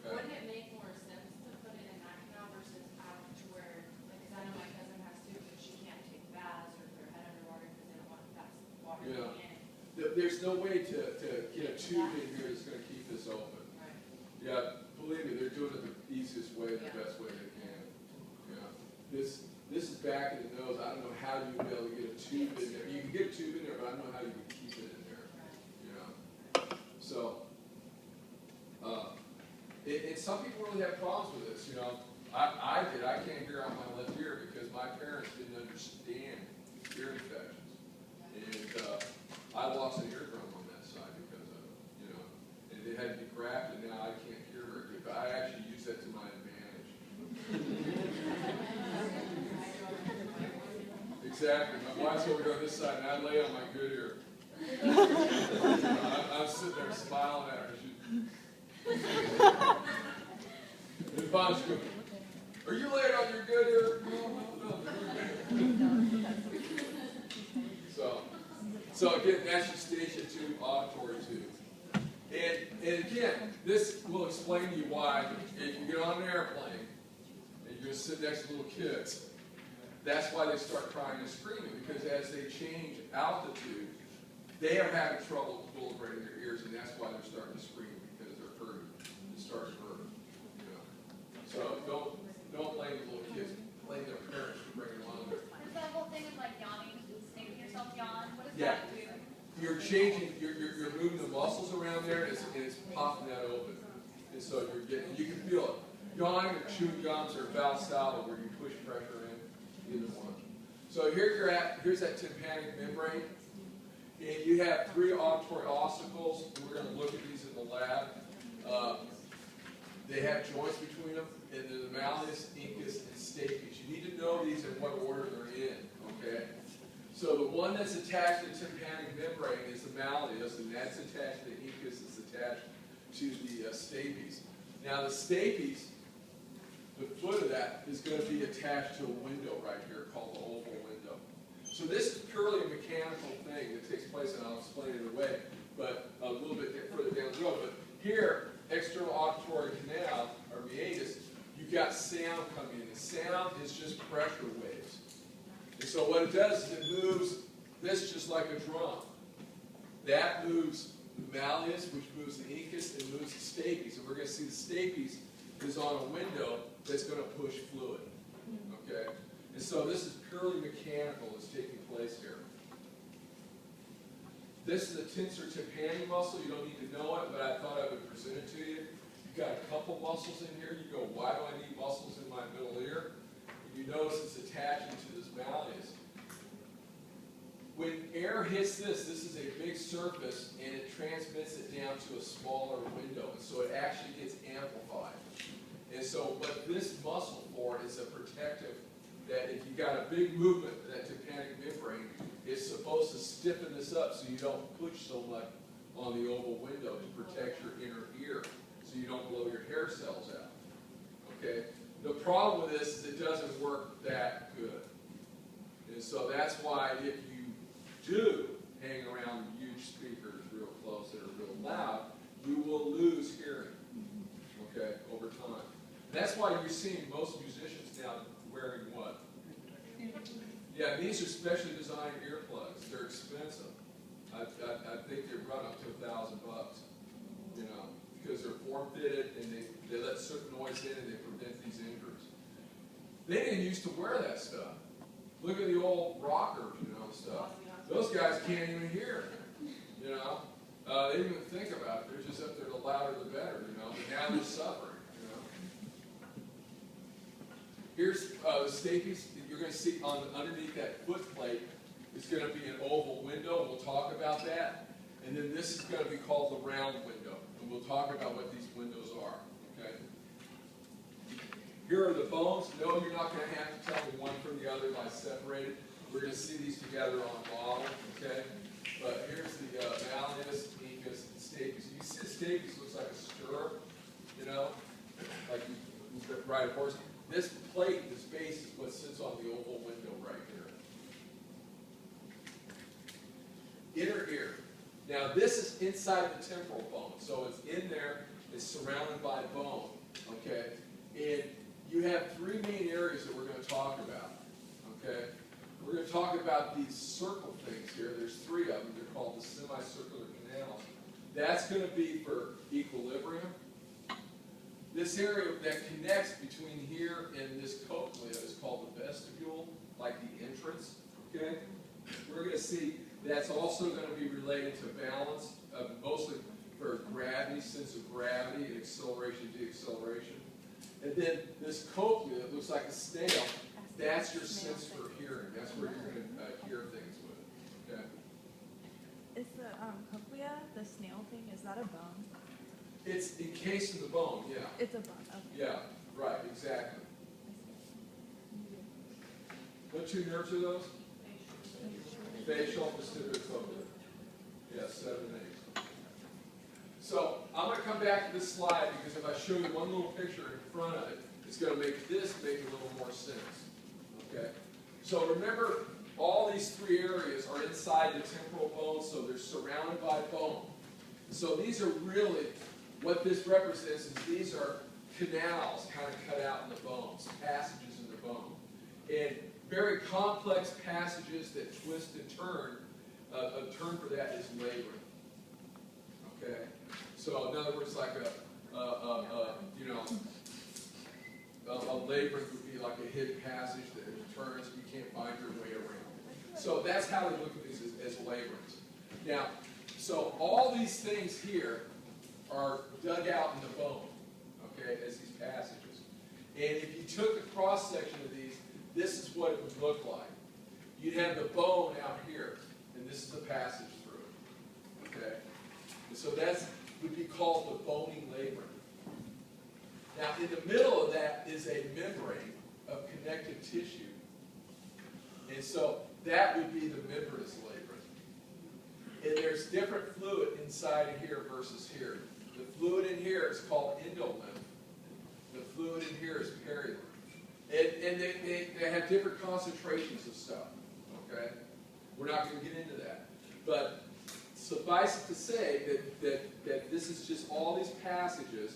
Okay? Wouldn't it make more sense to put it in that canal versus out to where, like, 'cause I know my cousin has tubes and she can't take baths or put her head underwater because they don't want that water Yeah. getting in. There's no way to get a tube in here that's going to keep this open. Right. Yeah, believe me, they're doing it the easiest way, the Yeah. best way they can. Yeah. This is back in the nose. I don't know how you would be able to get a tube in there. You can get a tube in there, but I don't know how you would keep it in there. You know. So, and some people really have problems with this. You know, I did. I can't hear out my left ear because my parents didn't understand ear infections, and I lost an eardrum on that side because of it. You know, and it had to be grafted. Now I can't hear very good, but I actually use that to my advantage. Exactly. My wife's over here on this side, and I lay on my good ear. I'm sitting there smiling at her. And Bon's going, "Are you laying on your good ear?" No. So again, that's your station 2 auditory tube. And again, this will explain to you why if you get on an airplane and you're going to sit next to little kids, that's why they start crying and screaming, because as they change altitude, they are having trouble equilibrating their ears, and that's why they're starting to scream, because they're hurting. It starts hurting. You know. So don't blame the little kids. Blame their parents for bringing them on there. There's that whole thing of like yawning, making yourself yawn. What does Yeah. that do? You're changing, you're moving the muscles around there, and it's popping that open. And so you can feel it. Yawning or chewing gums or Valsalva, where you push pressure in, either one. So here you're at, here's that tympanic membrane. And you have 3 auditory ossicles. We're going to look at these in the lab. They have joints between them, and the malleus, incus, and stapes. You need to know these in what order they're in, okay? So the one that's attached to the tympanic membrane is the malleus, and that's attached to the incus, it's attached to the stapes. Now the stapes, the foot of that is going to be attached to a window right here called the oval window. So this is purely a mechanical thing that takes place, and I'll explain it away, but a little bit further down the road. But here, external auditory canal, or meatus, you've got sound coming in. The sound is just pressure waves. And so what it does is it moves this just like a drum. That moves the malleus, which moves the incus, and moves the stapes. And we're going to see the stapes is on a window that's going to push fluid. Okay? And so this is purely mechanical that's taking place here. This is a tensor tympani muscle. You don't need to know it, but I thought I would present it to you. You've got a couple muscles in here. You go, why do I need muscles in my middle ear? And you notice it's attaching to this malleus. When air hits this is a big surface, and it transmits it down to a smaller window, and so it actually gets amplified. And so what this muscle for is a protective, that if you got a big movement in that tympanic membrane, it's supposed to stiffen this up so you don't push so much on the oval window to protect your inner ear, so you don't blow your hair cells out. Okay? The problem with this is it doesn't work that good. And so that's why if you do hang around huge speakers real close that are real loud, you will lose hearing. That's why you're seeing most musicians now wearing what? Yeah, these are specially designed earplugs. They're expensive. I think they run up to $1,000, you know, because they're form-fitted and they let certain noise in and they prevent these injuries. They didn't used to wear that stuff. Look at the old rockers, you know, and stuff. Those guys can't even hear, you know. They didn't even think about it. They're just up there, the louder the better, you know. But now they're suffering, you know. Here's the Stapes. You're going to see underneath that foot plate is going to be an oval window. We'll talk about that. And then this is going to be called the round window. And we'll talk about what these windows are, okay? Here are the bones. No, you're not going to have to tell me one from the other by separated. We're going to see these together on a model, okay? But here's the malleus, incus, and stapes. You see the stapes looks like a stirrup, you know, like you ride a horse. This plate, this base, is what sits on the oval window right here. Inner ear. Now this is inside the temporal bone, so it's in there. It's surrounded by bone, okay? And you have three main areas that we're going to talk about, okay? We're going to talk about these circle things here. There's three of them. They're called the semicircular canals. That's going to be for equilibrium. This area that connects between here and this cochlea is called the vestibule, like the entrance, okay? We're going to see that's also going to be related to balance, mostly for gravity, sense of gravity, and acceleration, deceleration. And then this cochlea that looks like a snail, that's your sense for hearing. That's where you're going to hear things with, okay? Is the cochlea, the snail thing, is that a bone? It's encased in the bone, yeah. It's a bone, okay. Yeah, right, exactly. What two nerves are those? Facial, vestibulocochlear. Yes, 7 and 8. So I'm going to come back to this slide because if I show you one little picture in front of it, it's going to make this make a little more sense. Okay? So remember, all these three areas are inside the temporal bone, so they're surrounded by bone. So these are really, what this represents is these are canals kind of cut out in the bones, passages in the bone. And very complex passages that twist and turn. A term for that is labyrinth. Okay? So in other words, like a labyrinth would be like a hidden passage that turns, you can't find your way around. So that's how we look at these as labyrinths. Now, so all these things here are dug out in the bone, okay, as these passages. And if you took a cross-section of these, this is what it would look like. You'd have the bone out here, and this is the passage through it, okay? And so that would be called the bony labyrinth. Now, in the middle of that is a membrane of connective tissue. And so that would be the membranous labyrinth. And there's different fluid inside of here versus here. The fluid in here is called endolymph. The fluid in here is perilymph. And they have different concentrations of stuff, okay? We're not going to get into that. But suffice it to say that this is just all these passages,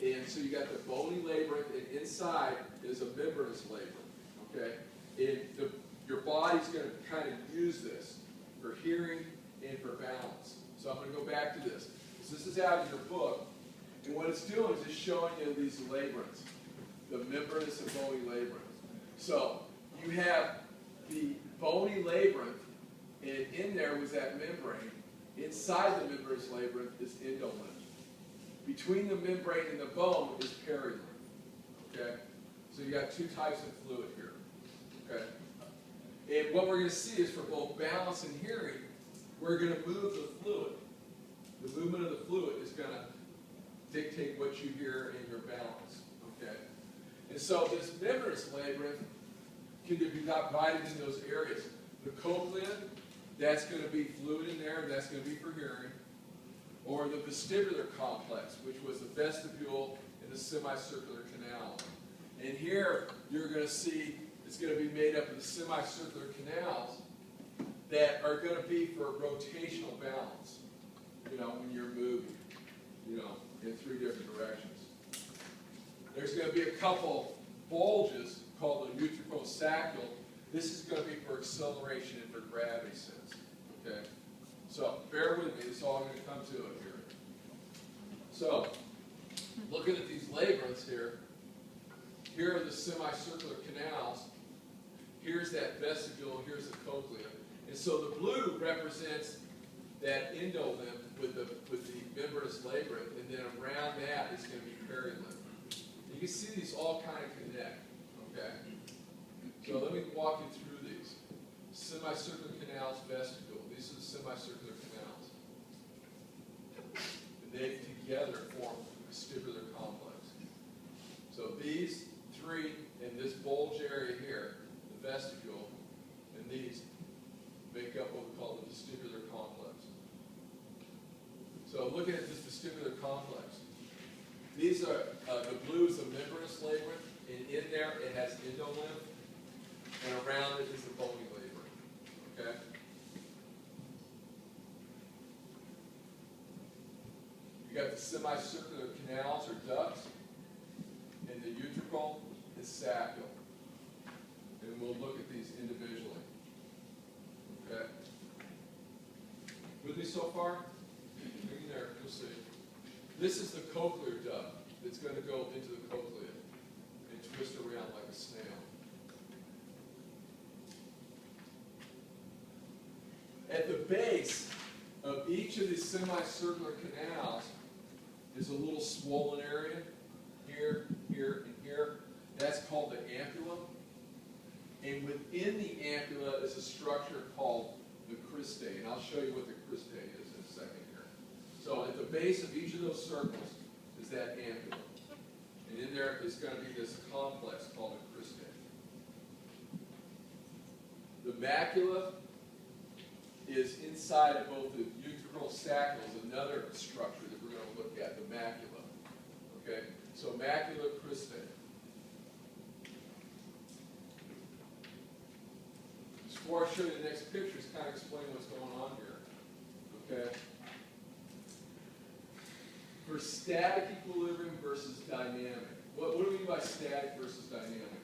and so you got the bony labyrinth, and inside is a membranous labyrinth, okay? And your body's going to kind of use this for hearing and for balance. So I'm going to go back to this. So this is out of your book, and what it's doing is it's showing you these labyrinths, the membranous and bony labyrinth. So you have the bony labyrinth, and in there was that membrane. Inside the membranous labyrinth is endolymph. Between the membrane and the bone is perilymph. Okay? So you got two types of fluid here. Okay? And what we're going to see is for both balance and hearing, we're going to move the fluid. The movement of the fluid is going to dictate what you hear in your balance. Okay? And so this membranous labyrinth can be divided in those areas. The cochlea, that's going to be fluid in there, and that's going to be for hearing. Or the vestibular complex, which was the vestibule and the semicircular canal. And here, you're going to see it's going to be made up of the semicircular canals that are going to be for rotational balance, you know, when you're moving, you know, in three different directions. There's going to be a couple bulges called the utriculosaccule. This is going to be for acceleration and for gravity sense. Okay? So bear with me. It's all going to come to it here. So looking at these labyrinths here, here are the semicircular canals. Here's that vestibule. Here's the cochlea. And so the blue represents that endolymph with the membranous labyrinth, and then around that is going to be perilymph. You can see these all kind of connect. Okay. So let me walk you through these. Semicircular canals, vestibule. These are the semicircular canals. And they together form a vestibular complex. So these three in this bulge area here, the vestibule, and these make up what we call the vestibular complex. So looking at this vestibular complex, these are, the blue is the membranous labyrinth, and in there it has endolymph, and around it is the bony labyrinth. Okay? You got the semicircular canals or ducts, and the utricle is saccule. And we'll look at these individually. Okay? With me so far? Hang there, you'll see. This is the cochlear duct that's going to go into the cochlea and twist around like a snail. At the base of each of these semicircular canals is a little swollen area, here, here, and here. That's called the ampulla. And within the ampulla is a structure called the cristae. And I'll show you what the cristae is in a second here. So at the base of each of those circles is that ampulla. And in there is going to be this complex called the cristae. The macula is inside of both the utriculosaccule, another structure that we're going to look at, the macula. Okay? So macula cristae. Before I show you the next picture, it's kind of explain what's going on here. Okay? For static equilibrium versus dynamic. What do we mean by static versus dynamic?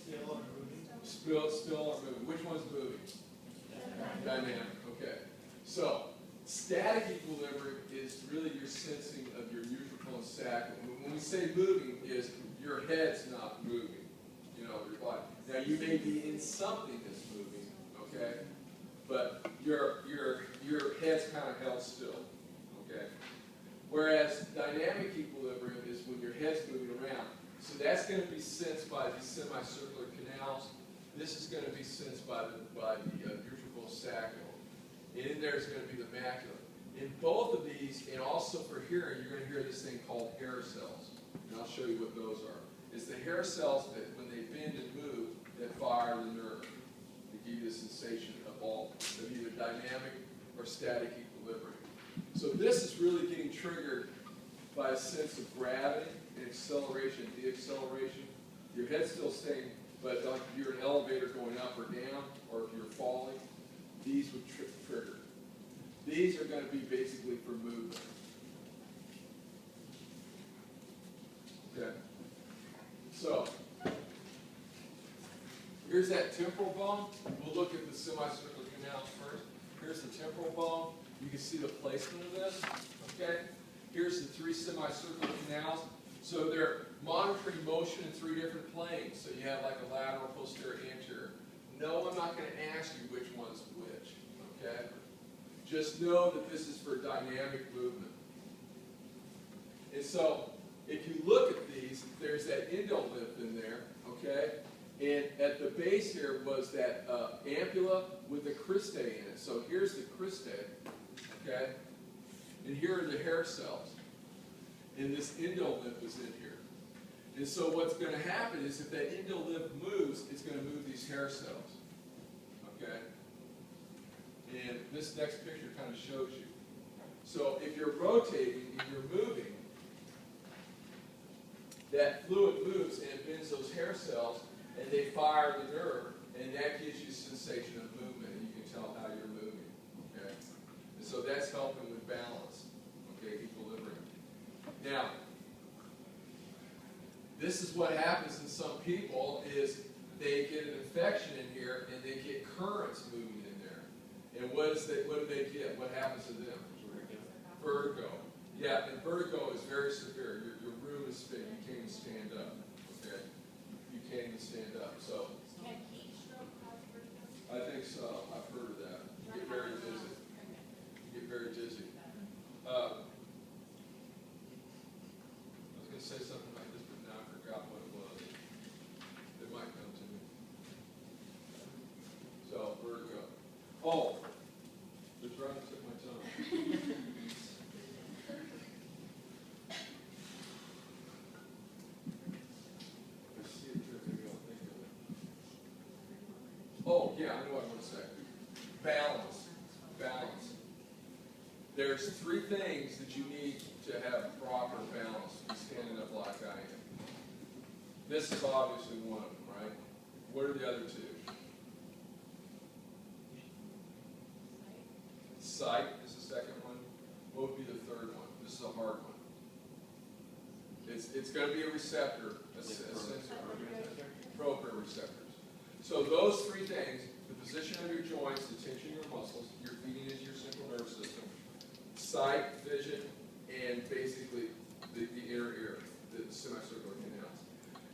Still or moving. Which one's moving? Dynamic. Okay. So, static equilibrium is really your sensing of your utricle and saccule. When we say moving, is your head's not moving. You know, your body. Now, you may be in something that's moving, okay? But your head's kind of held still, okay? Whereas dynamic equilibrium is when your head's moving around. So that's going to be sensed by these semicircular canals. This is going to be sensed by the utriculosaccule. And in there is going to be the macula. In both of these, and also for hearing, you're going to hear this thing called hair cells. And I'll show you what those are. It's the hair cells that, when they bend and move, that fire the nerve to give you the sensation of either dynamic or static equilibrium. So this is really getting triggered by a sense of gravity and acceleration, deacceleration. Your head's still staying, but if you're an elevator going up or down, or if you're falling, these would trigger. These are going to be basically for movement. Okay. So, here's that temporal bone. We'll look at the semicircular canals first. Here's the temporal bone. You can see the placement of this. Okay. Here's the three semicircular canals. So they're monitoring motion in three different planes. So you have like a lateral, posterior, anterior. No, I'm not going to ask you which one's which. Okay. Just know that this is for dynamic movement. And so, if you look at these, there's that endolymph in there, okay? And at the base here was that ampulla with the cristae in it. So here's the cristae, okay? And here are the hair cells. And this endolymph is in here. And so what's going to happen is if that endolymph moves, it's going to move these hair cells, okay? And this next picture kind of shows you. So if you're rotating and you're moving, that fluid moves and it bends those hair cells, and they fire the nerve, and that gives you a sensation of movement, and you can tell how you're moving. Okay, and so that's helping with balance. Okay, equilibrium. Now, Now, this is what happens in some people is they get an infection in here and they get currents moving in there. And what do they get? What happens to them? Vertigo. Yeah, and vertigo is very severe. Your room is big. You can't even stand up. Okay? You can't even stand up. So Can heat stroke cause vertigo? I think so. I've heard of that. You get very dizzy. You get very dizzy. I was going to say something like this, but now I forgot what it was. It might come to me. So, vertigo. Oh, it's right on the tip of my tongue. I see it here, maybe I'll think of it. Oh, yeah, I know what I want to say. Balance. Balance. There's three things that you need to have proper balance to be standing up like I am. This is obviously one of them, right? What are the other two? Sight is the second one. What would be the third one? This is a hard one. It's going to be a receptor, a sensor, proprioceptors. So those three things, the position of your joints, the tension of your muscles, your feeding into your central nervous system, sight, vision, and basically the inner ear, the semicircular canals.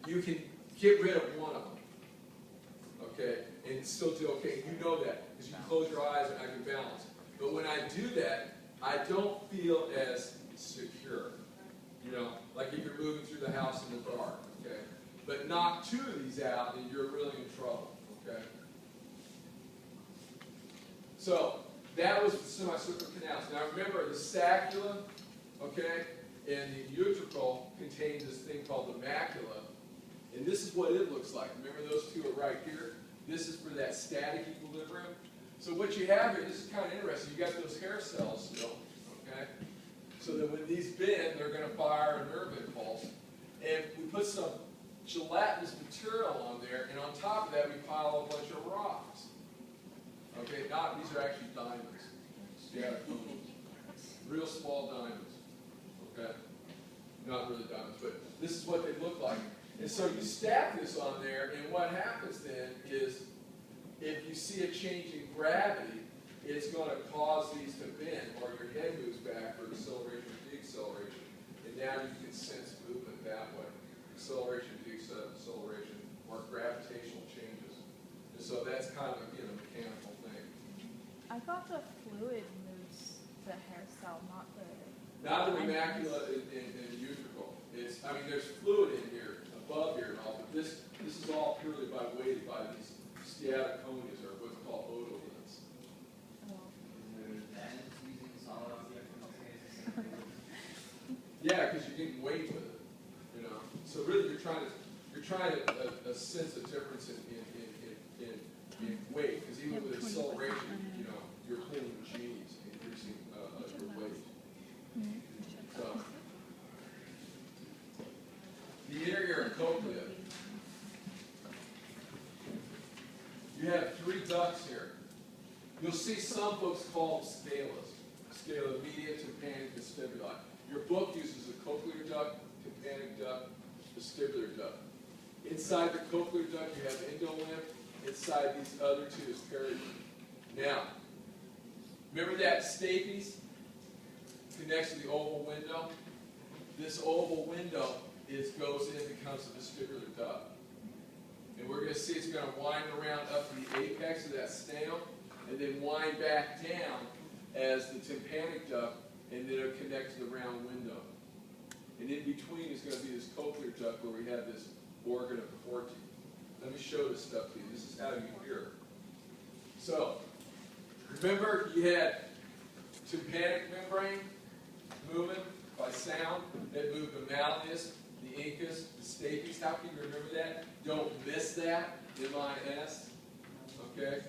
You can get rid of one of them, okay, and still do okay. You know that because you can close your eyes and I can balance. But when I do that, I don't feel as secure. You know, like if you're moving through the house in the dark, okay? But knock two of these out and you're really in trouble, okay? So, that was the semicircular canals. Now remember, the scapula, okay, and the utricle contain this thing called the macula. And this is what it looks like. Remember those two are right here? This is for that static equilibrium. So what you have here, this is kind of interesting. You got those hair cells still, okay? So that when these bend, they're going to fire a nerve impulse. And we put some gelatinous material on there, and on top of that, we pile a bunch of rocks. Okay, these are actually diamonds. Yeah, real small diamonds. Okay, not really diamonds, but this is what they look like. And so you stack this on there, and what happens then is, if you see a change in gravity, it's going to cause these to bend, or your head moves back for acceleration or deceleration. And now you can sense movement that way. Acceleration, deceleration, or gravitational changes. And so that's kind of, a mechanical thing. I thought the fluid moves the hair cell, not the... Not the macula and the utricle. There's fluid in here, above here and all, but this is all purely weighted by these steatoconias, or what's called otoliths. Yeah, because you're getting weight with it, So really, you're trying to sense a difference in weight, because even with acceleration, you're pulling G's, increasing your weight. So the inner ear and cochlea. You have three ducts here. You'll see some books called scalas. Scala media, tympanic, vestibular. Your book uses a cochlear duct, tympanic duct, vestibular duct. Inside the cochlear duct, you have endolymph. Inside these other two is perilymph. Now, remember that stapes connects to the oval window? This oval window goes in and becomes a vestibular duct. And we're going to see it's going to wind around up to the apex of that stem, and then wind back down as the tympanic duct, and then it'll connect to the round window. And in between is going to be this cochlear duct where we have this organ of Corti. Let me show this stuff to you. This is how you hear. So, remember you had tympanic membrane moving by sound. It moved the malleus, the incus, the stapes. How can you remember that? Don't miss that. M-I-S. Okay?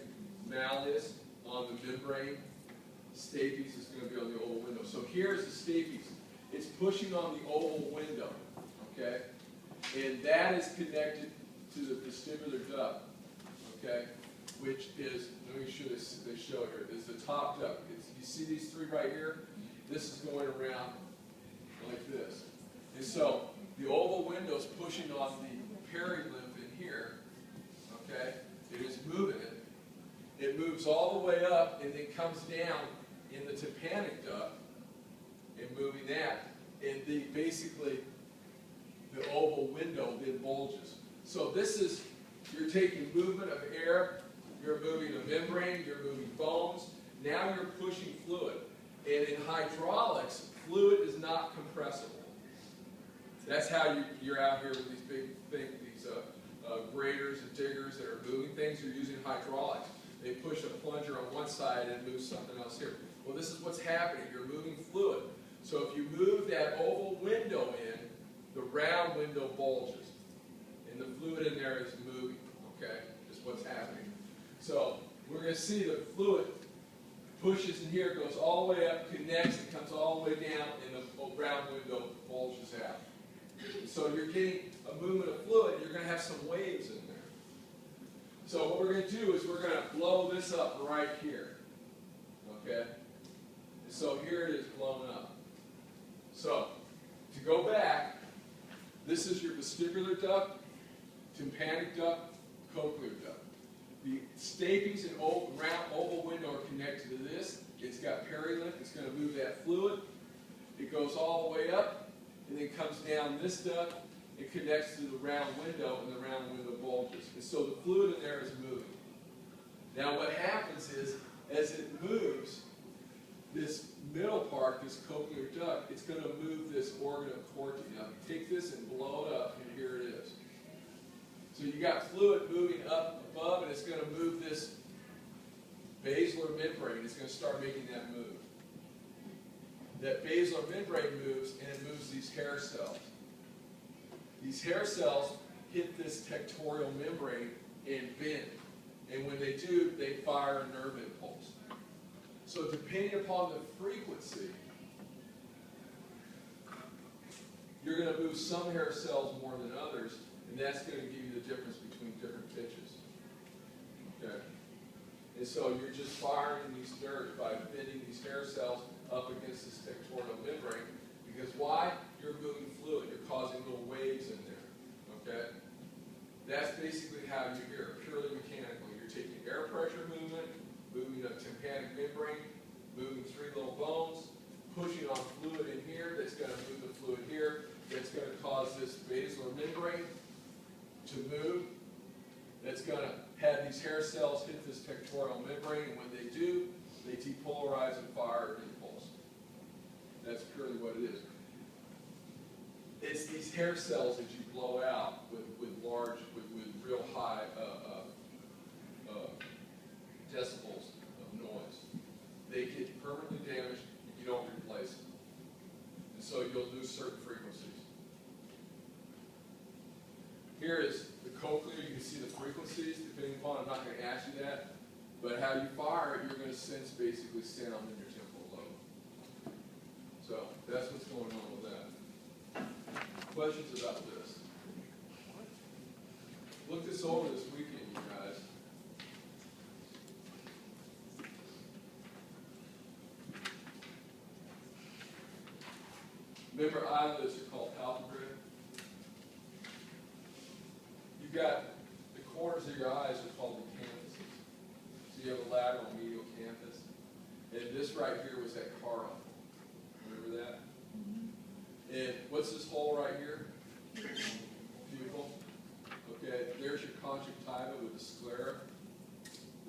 Malleus on the membrane. Stapes is going to be on the oval window. So here's the stapes. It's pushing on the oval window. Okay? And that is connected to the vestibular duct. Okay? Which is, let me show this, they show here, is the top duct. You see these three right here? This is going around like this. And so the oval window is pushing on the perilymph in here, okay? It is moving it. It moves all the way up and then comes down in the tympanic duct and moving that. And basically, the oval window then bulges. So this is, you're taking movement of air, you're moving a membrane, you're moving bones. Now you're pushing fluid. And in hydraulics, fluid is not compressible. That's how you're out here with these big things, these graders and diggers that are moving things. You're using hydraulics. They push a plunger on one side and move something else here. Well, this is what's happening. You're moving fluid. So if you move that oval window in, the round window bulges. And the fluid in there is moving, okay? Is what's happening. So we're going to see the fluid pushes in here, goes all the way up, connects, and comes all the way down, and the round window bulges out. So you're getting a movement of fluid, you're going to have some waves in there. So what we're going to do is we're going to blow this up right here. Okay? And so here it is blown up. So, to go back, this is your vestibular duct, tympanic duct, cochlear duct. The stapes and round oval window are connected to this. It's got perilymph. It's going to move that fluid. It goes all the way up and then comes down this duct. It connects to the round window, and the round window bulges. And so the fluid in there is moving. Now what happens is, as it moves, this middle part, this cochlear duct, it's going to move this organ of Corti. Now take this and blow it up, and here it is. So you got fluid moving up above, and it's going to move this basilar membrane. It's going to start making that move. That basilar membrane moves, and it moves these hair cells. These hair cells hit this tectorial membrane and bend. And when they do, they fire a nerve impulse. So depending upon the frequency, you're going to move some hair cells more than others, and that's going to give you the difference between different pitches. Okay? And so you're just firing these nerves by bending these hair cells up against this tectorial membrane. Because why? You're moving fluid. You're causing little waves in there. Okay? That's basically how you hear, purely mechanical. You're taking air pressure movement, moving a tympanic membrane, moving three little bones, pushing on fluid in here that's going to move the fluid here, that's going to cause this basilar membrane to move, that's going to have these hair cells hit this tectorial membrane, and when they do, they depolarize and fire an impulse. That's purely what it is. It's these hair cells that you blow out with real high decibels of noise. They get permanently damaged if you don't replace them. And so you'll lose certain frequencies. Here is the cochlear. You can see the frequencies depending upon, I'm not going to ask you that, but how you fire it, you're going to sense basically sound in your temporal lobe. So that's what's going on with that. Questions about this? Look this over this weekend, you guys. Remember, eyelids are called palpebrae. You've got the corners of your eyes are called the canthus. So you have a lateral medial canthus. And this right here was that caruncle. Remember that? And what's this hole right here? Pupil. Okay, there's your conjunctiva with the sclera.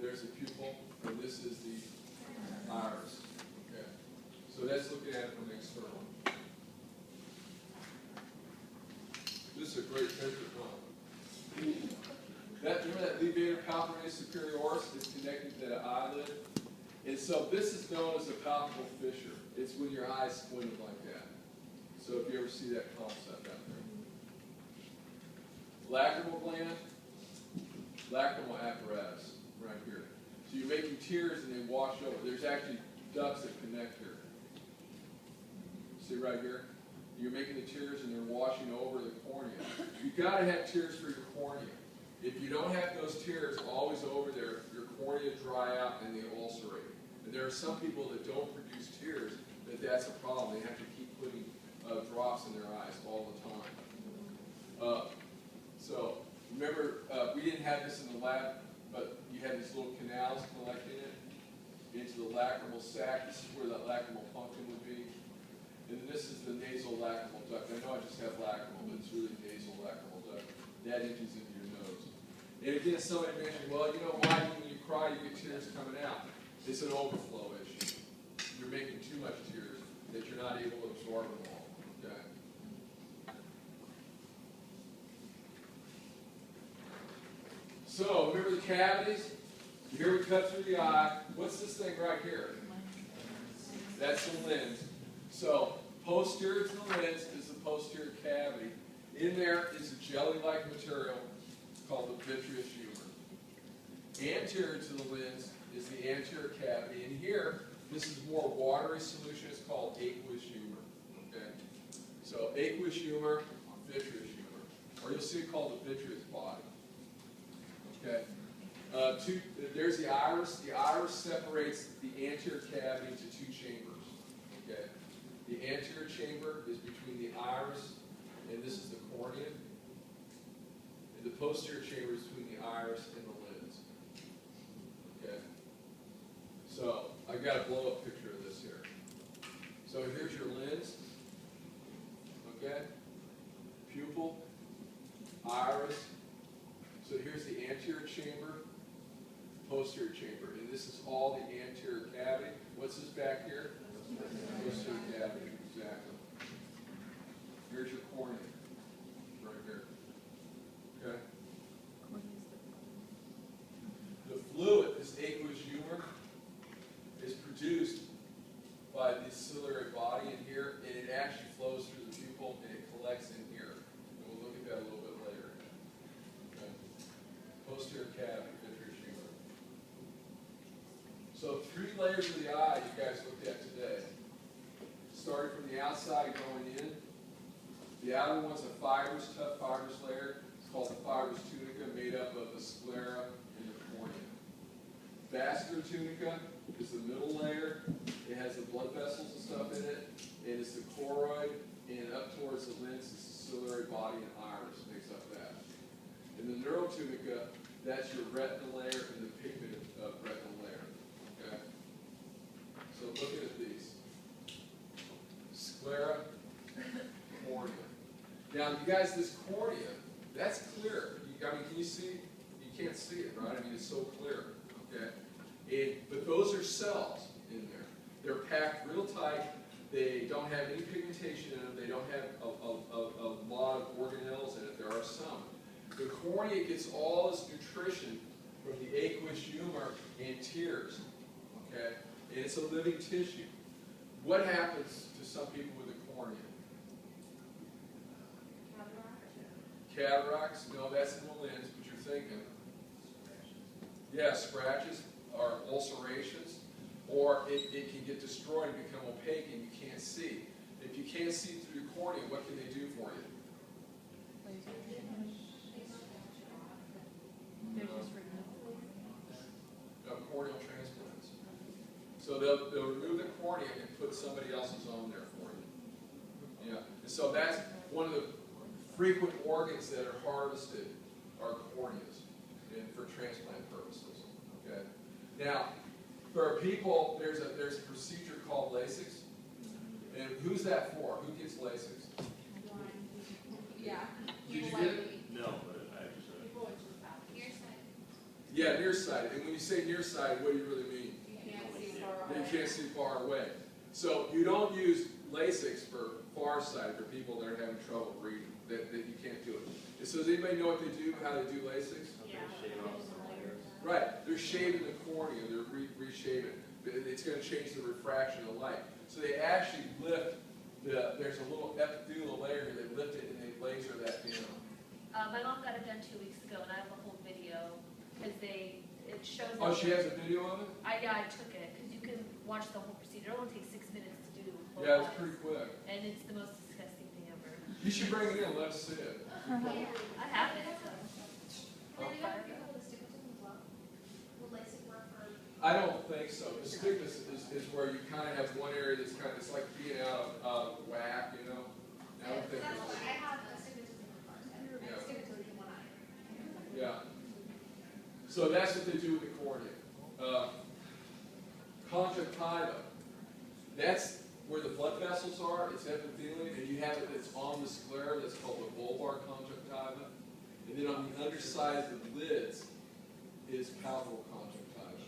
There's the pupil, and this is the iris. Okay, so that's looking at it from external. This is a great picture, huh? Remember that levator palpebrae superioris is connected to the eyelid? And so this is known as a palpebral fissure. It's when your eyes squinted like that. So if you ever see that concept out there. Lacrimal gland, lacrimal apparatus, right here. So you're making tears and they wash over. There's actually ducts that connect here. See right here? You're making the tears and they're washing over the cornea. You've got to have tears for your cornea. If you don't have those tears always over there, your cornea dry out and they ulcerate. And there are some people that don't produce tears, that's a problem. They have to keep putting drops in their eyes all So remember, we didn't have this in the lab, but you had these little canals collecting it into the lacrimal sac. This is where that lacrimal punctum would be. And then this is the nasal lacrimal duct. I know I just have lacrimal, but it's really nasal lacrimal duct. That empties into your nose. And again, somebody mentioned, well, you know why when you cry you get tears coming out? It's an overflow issue. You're making too much tears that you're not able to absorb them all. Okay? So, remember the cavities? Here we cut through the eye. What's this thing right here? That's the lens. So, posterior to the lens is the posterior cavity. In there is a jelly-like material called the vitreous humor. Anterior to the lens is the anterior cavity. And here, this is more watery solution. It's called aqueous humor. Okay? So, aqueous humor, vitreous humor. Or you'll see it called the vitreous body. Okay? There's the iris. The iris separates the anterior cavity into two chambers. Okay? The anterior chamber is between the iris and this is the cornea. And the posterior chamber is between the iris and the lens. Okay? So, I've got a blow-up picture of this here. So here's your lens. Okay? Pupil, iris. So here's the anterior chamber, posterior chamber, and this is all the anterior cavity. What's this back here? Posterior cavity, exactly. Here's your cornea, right here. Okay? The fluid, this aqueous humor, is produced by the ciliary body in here, and it actually flows through the pupil, and it collects in here. And we'll look at that a little bit later. Okay. Posterior cavity, vitreous humor. So 3 layers of the eye you guys looked at today. Starting from the outside going in. The outer one's a fibrous, tough fibrous layer. It's called the fibrous tunica, made up of the sclera and the cornea. Vascular tunica is the middle layer. It has the blood vessels and stuff in it. And it's the choroid, and up towards the lens is the ciliary body and iris makes up that. And the neurotunica, that's your retinal layer and the pigment retinal layer. Okay? So looking at these. Sclera, cornea. Now, you guys, this cornea, that's clear. I mean, can you see? You can't see it, right? I mean, it's so clear. Okay? But those are cells in there. They're packed real tight. They don't have any pigmentation in them. They don't have a lot of organelles in it. There are some. The cornea gets all this nutrition from the aqueous humor and tears. Okay? And it's a living tissue. What happens to some people with the cornea? Cataracts? No, that's in the lens, but you're thinking. Yeah, scratches or ulcerations. Or it can get destroyed and become opaque and you can't see. If you can't see through your cornea, what can they do for you? Corneal transplants. So they'll remove the cornea and put somebody else's on there for you. Yeah. And so that's one of the frequent organs that are harvested are corneas and for transplant purposes. Okay. Now, for people, there's a procedure called LASIK. And who's that for? Who gets LASIK? Yeah. Did you get it? No, but I just People with just that. Nearsighted. Yeah, nearsighted. And when you say nearsighted, what do you really mean? You can't see far That away. you can't see far away. So you don't use LASIK for farsighted, for people that are having trouble reading, that you can't do it. And so does anybody know what they do, how they do LASIK? Yeah. Right, they're shaving the cornea, they're reshaving. It's going to change the refraction of light. So they actually lift, there's a little epithelial layer here, they lift it and they laser that down. My mom got it done 2 weeks ago, and I have a whole video, because it shows... Oh, she has a video of it? I took it, because you can watch the whole procedure. It only takes 6 minutes to do. Yeah, it's pretty quick. And it's the most disgusting thing ever. You should bring it in and let us see it. I have it, so... Will you ever be able to stick it to them as well? Will LASIK work for? I don't think so. Astigmatism is where you kind of have one area that's kind of, it's like being out of whack, you know? I don't think That's it's... why I have astigmatism in the So that's what they do with the cornea. Conjunctiva. That's where the blood vessels are. It's epithelium, and you have it that's on the sclera. That's called the bulbar conjunctiva. And then on the underside of the lids is palpebral conjunctiva.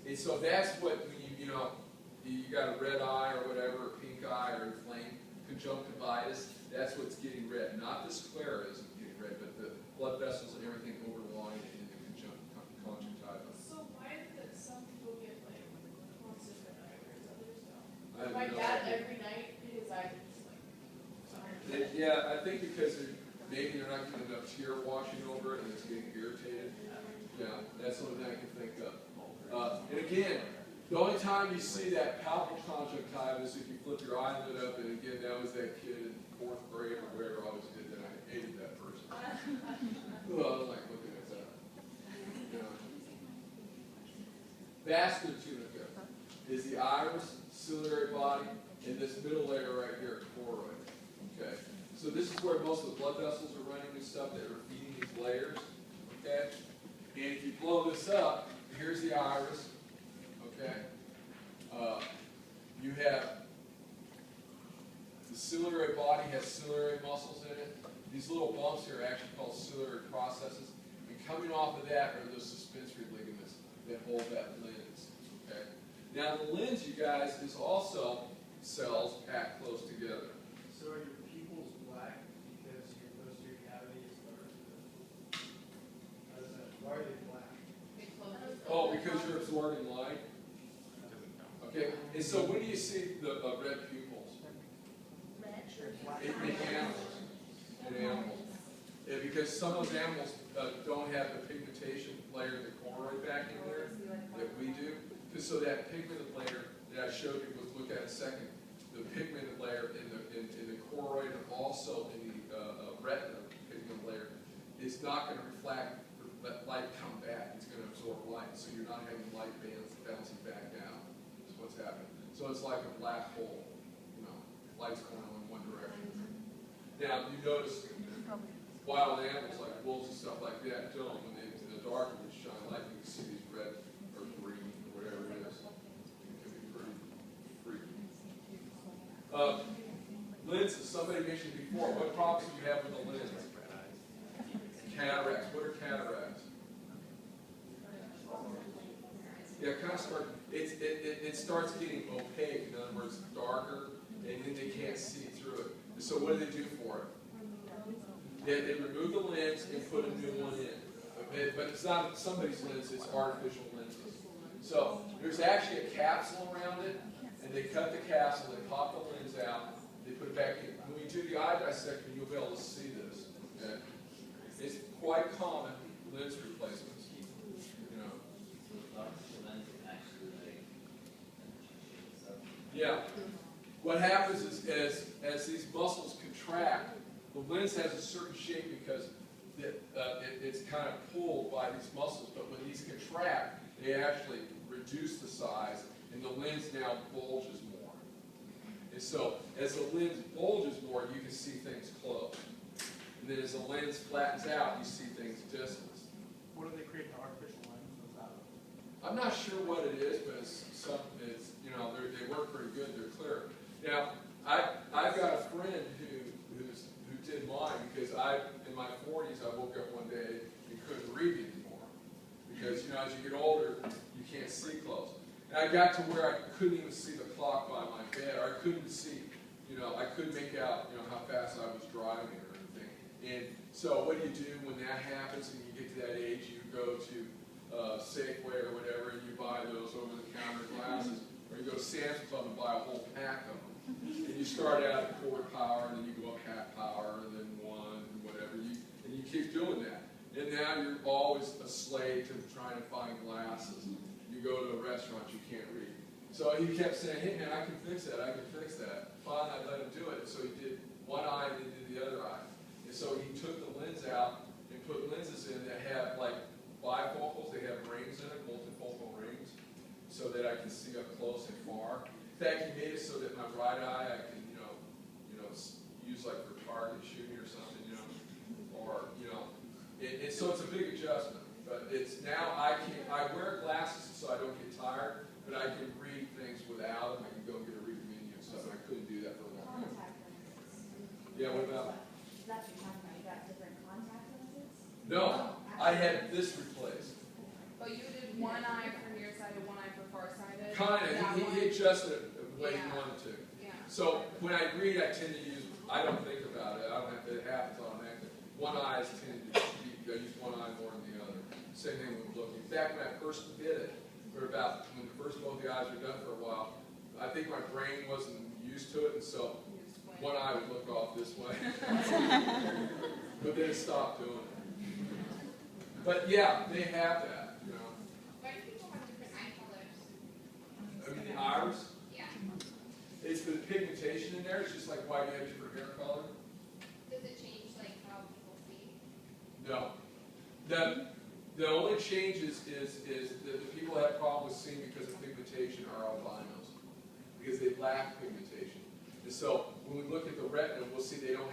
And so that's what when you got a red eye or whatever, a pink eye or inflamed conjunctivitis. That's what's getting red. Not the sclera isn't getting red, but the blood vessels and everything over the line in the conjunctiva. So why is it some people get like constant red eye whereas others don't? I have My no dad idea. every night his eyes are just like sorry. Yeah, I think because maybe they're not getting enough tear washing over it and it's getting irritated. Yeah, that's the only thing I can think of. And again, the only time you see that palpebral conjunctiva is if you flip your eyelid up, and again, that was that kid in 4th grade or wherever always did that. I hated that person. Well, I was like looking at that. Vascular tunica is the iris, ciliary body, and this middle layer right here, choroid. Okay, so this is where most of the blood vessels are running and stuff that are feeding these layers. Okay, and if you blow this up, here's the iris. Okay, you have the ciliary body has ciliary muscles in it. These little bumps here are actually called ciliary processes. And coming off of that are those suspensory ligaments that hold that lens. Okay. Now the lens, you guys, is also cells packed close together. So are your pupils black because your posterior cavity is dark? How does that, why are they black? Oh, because you're absorbing light. Okay. And so when do you see the red pupils? In animals. In animals. Yeah, because some of those animals don't have the pigmentation layer, the choroid back in there, that we do. So that pigmented layer that I showed you, we'll look at in a second, the pigmented layer in the choroid and also in the retina pigment layer is not going to reflect, let light come back. It's going to absorb light, so you're not having light bands bouncing back down. That's what's happening. So it's like a black hole. Light's going in one direction. Now, you notice wild animals like wolves and stuff like that don't. When they in the dark, when they shine light, you can see these red or green or whatever it is. It can be pretty freaky. Lenses. Somebody mentioned before. What problems do you have with the lens? Cataracts. What are cataracts? Yeah, kind of start. It starts getting opaque. In other words, darker. And then they can't see through it. So what do they do for it? They remove the lens and put a new one in. But it's not somebody's lens, it's artificial lenses. So there's actually a capsule around it, and they cut the capsule, they pop the lens out, they put it back in. When we do the eye dissection, you'll be able to see this. Okay? It's quite common, lens replacements. Yeah. What happens is as these muscles contract, the lens has a certain shape because it's kind of pulled by these muscles. But when these contract, they actually reduce the size, and the lens now bulges more. And so as the lens bulges more, you can see things close. And then as the lens flattens out, you see things distance. What do they create the artificial lenses out of? I'm not sure what it is, but it's they work pretty good. They're clear. Now, I've got a friend who did mine because in my 40s, I woke up one day and couldn't read anymore. Because, as you get older, you can't see close. And I got to where I couldn't even see the clock by my bed, or I couldn't see, I couldn't make out, how fast I was driving or anything. And so what do you do when that happens and you get to that age? You go to Safeway or whatever, and you buy those over-the-counter glasses, or you go to Sam's Club and buy a whole pack of them. And you start out at quarter power, and then you go up half power, and then one, and whatever. And you keep doing that. And now you're always a slave to trying to find glasses. You go to a restaurant, you can't read. So he kept saying, hey man, I can fix that, I can fix that. Finally, I let him do it. So he did one eye and then did the other eye. And so he took the lens out and put lenses in that have like bifocals, they have rings in it, multifocal rings, so that I can see up close and far. In fact, he made it so that my right eye I can, use like for target shooting or something, or, and so it's a big adjustment. But it's now I Yeah, what about? That's what you're talking about, you got different contact lenses? No, I had this replaced. But you did one eye for nearsighted, one eye for farsighted. Kinda, he adjusted it the way he Yeah. wanted to. Yeah. So when I read, I tend to use, I don't think about it, I don't have to, it happens automatically. One eye is tended to be, I use one eye more than the other. Same thing with looking. In fact, when I first did it, for about, when first both the eyes were done for a while, I think my brain wasn't used to it, and so one eye would look off this way. But then it stopped doing it. But yeah, they have that, you know. Why do people have different eye colors? I mean, the iris, Yeah. it's the pigmentation in there, it's just like why do you have different hair color? Does it change like how people see? No. The only change is that the people that have problems with seeing because of pigmentation are albinos. Because they lack pigmentation. And so when we look at the retina, we'll see they don't have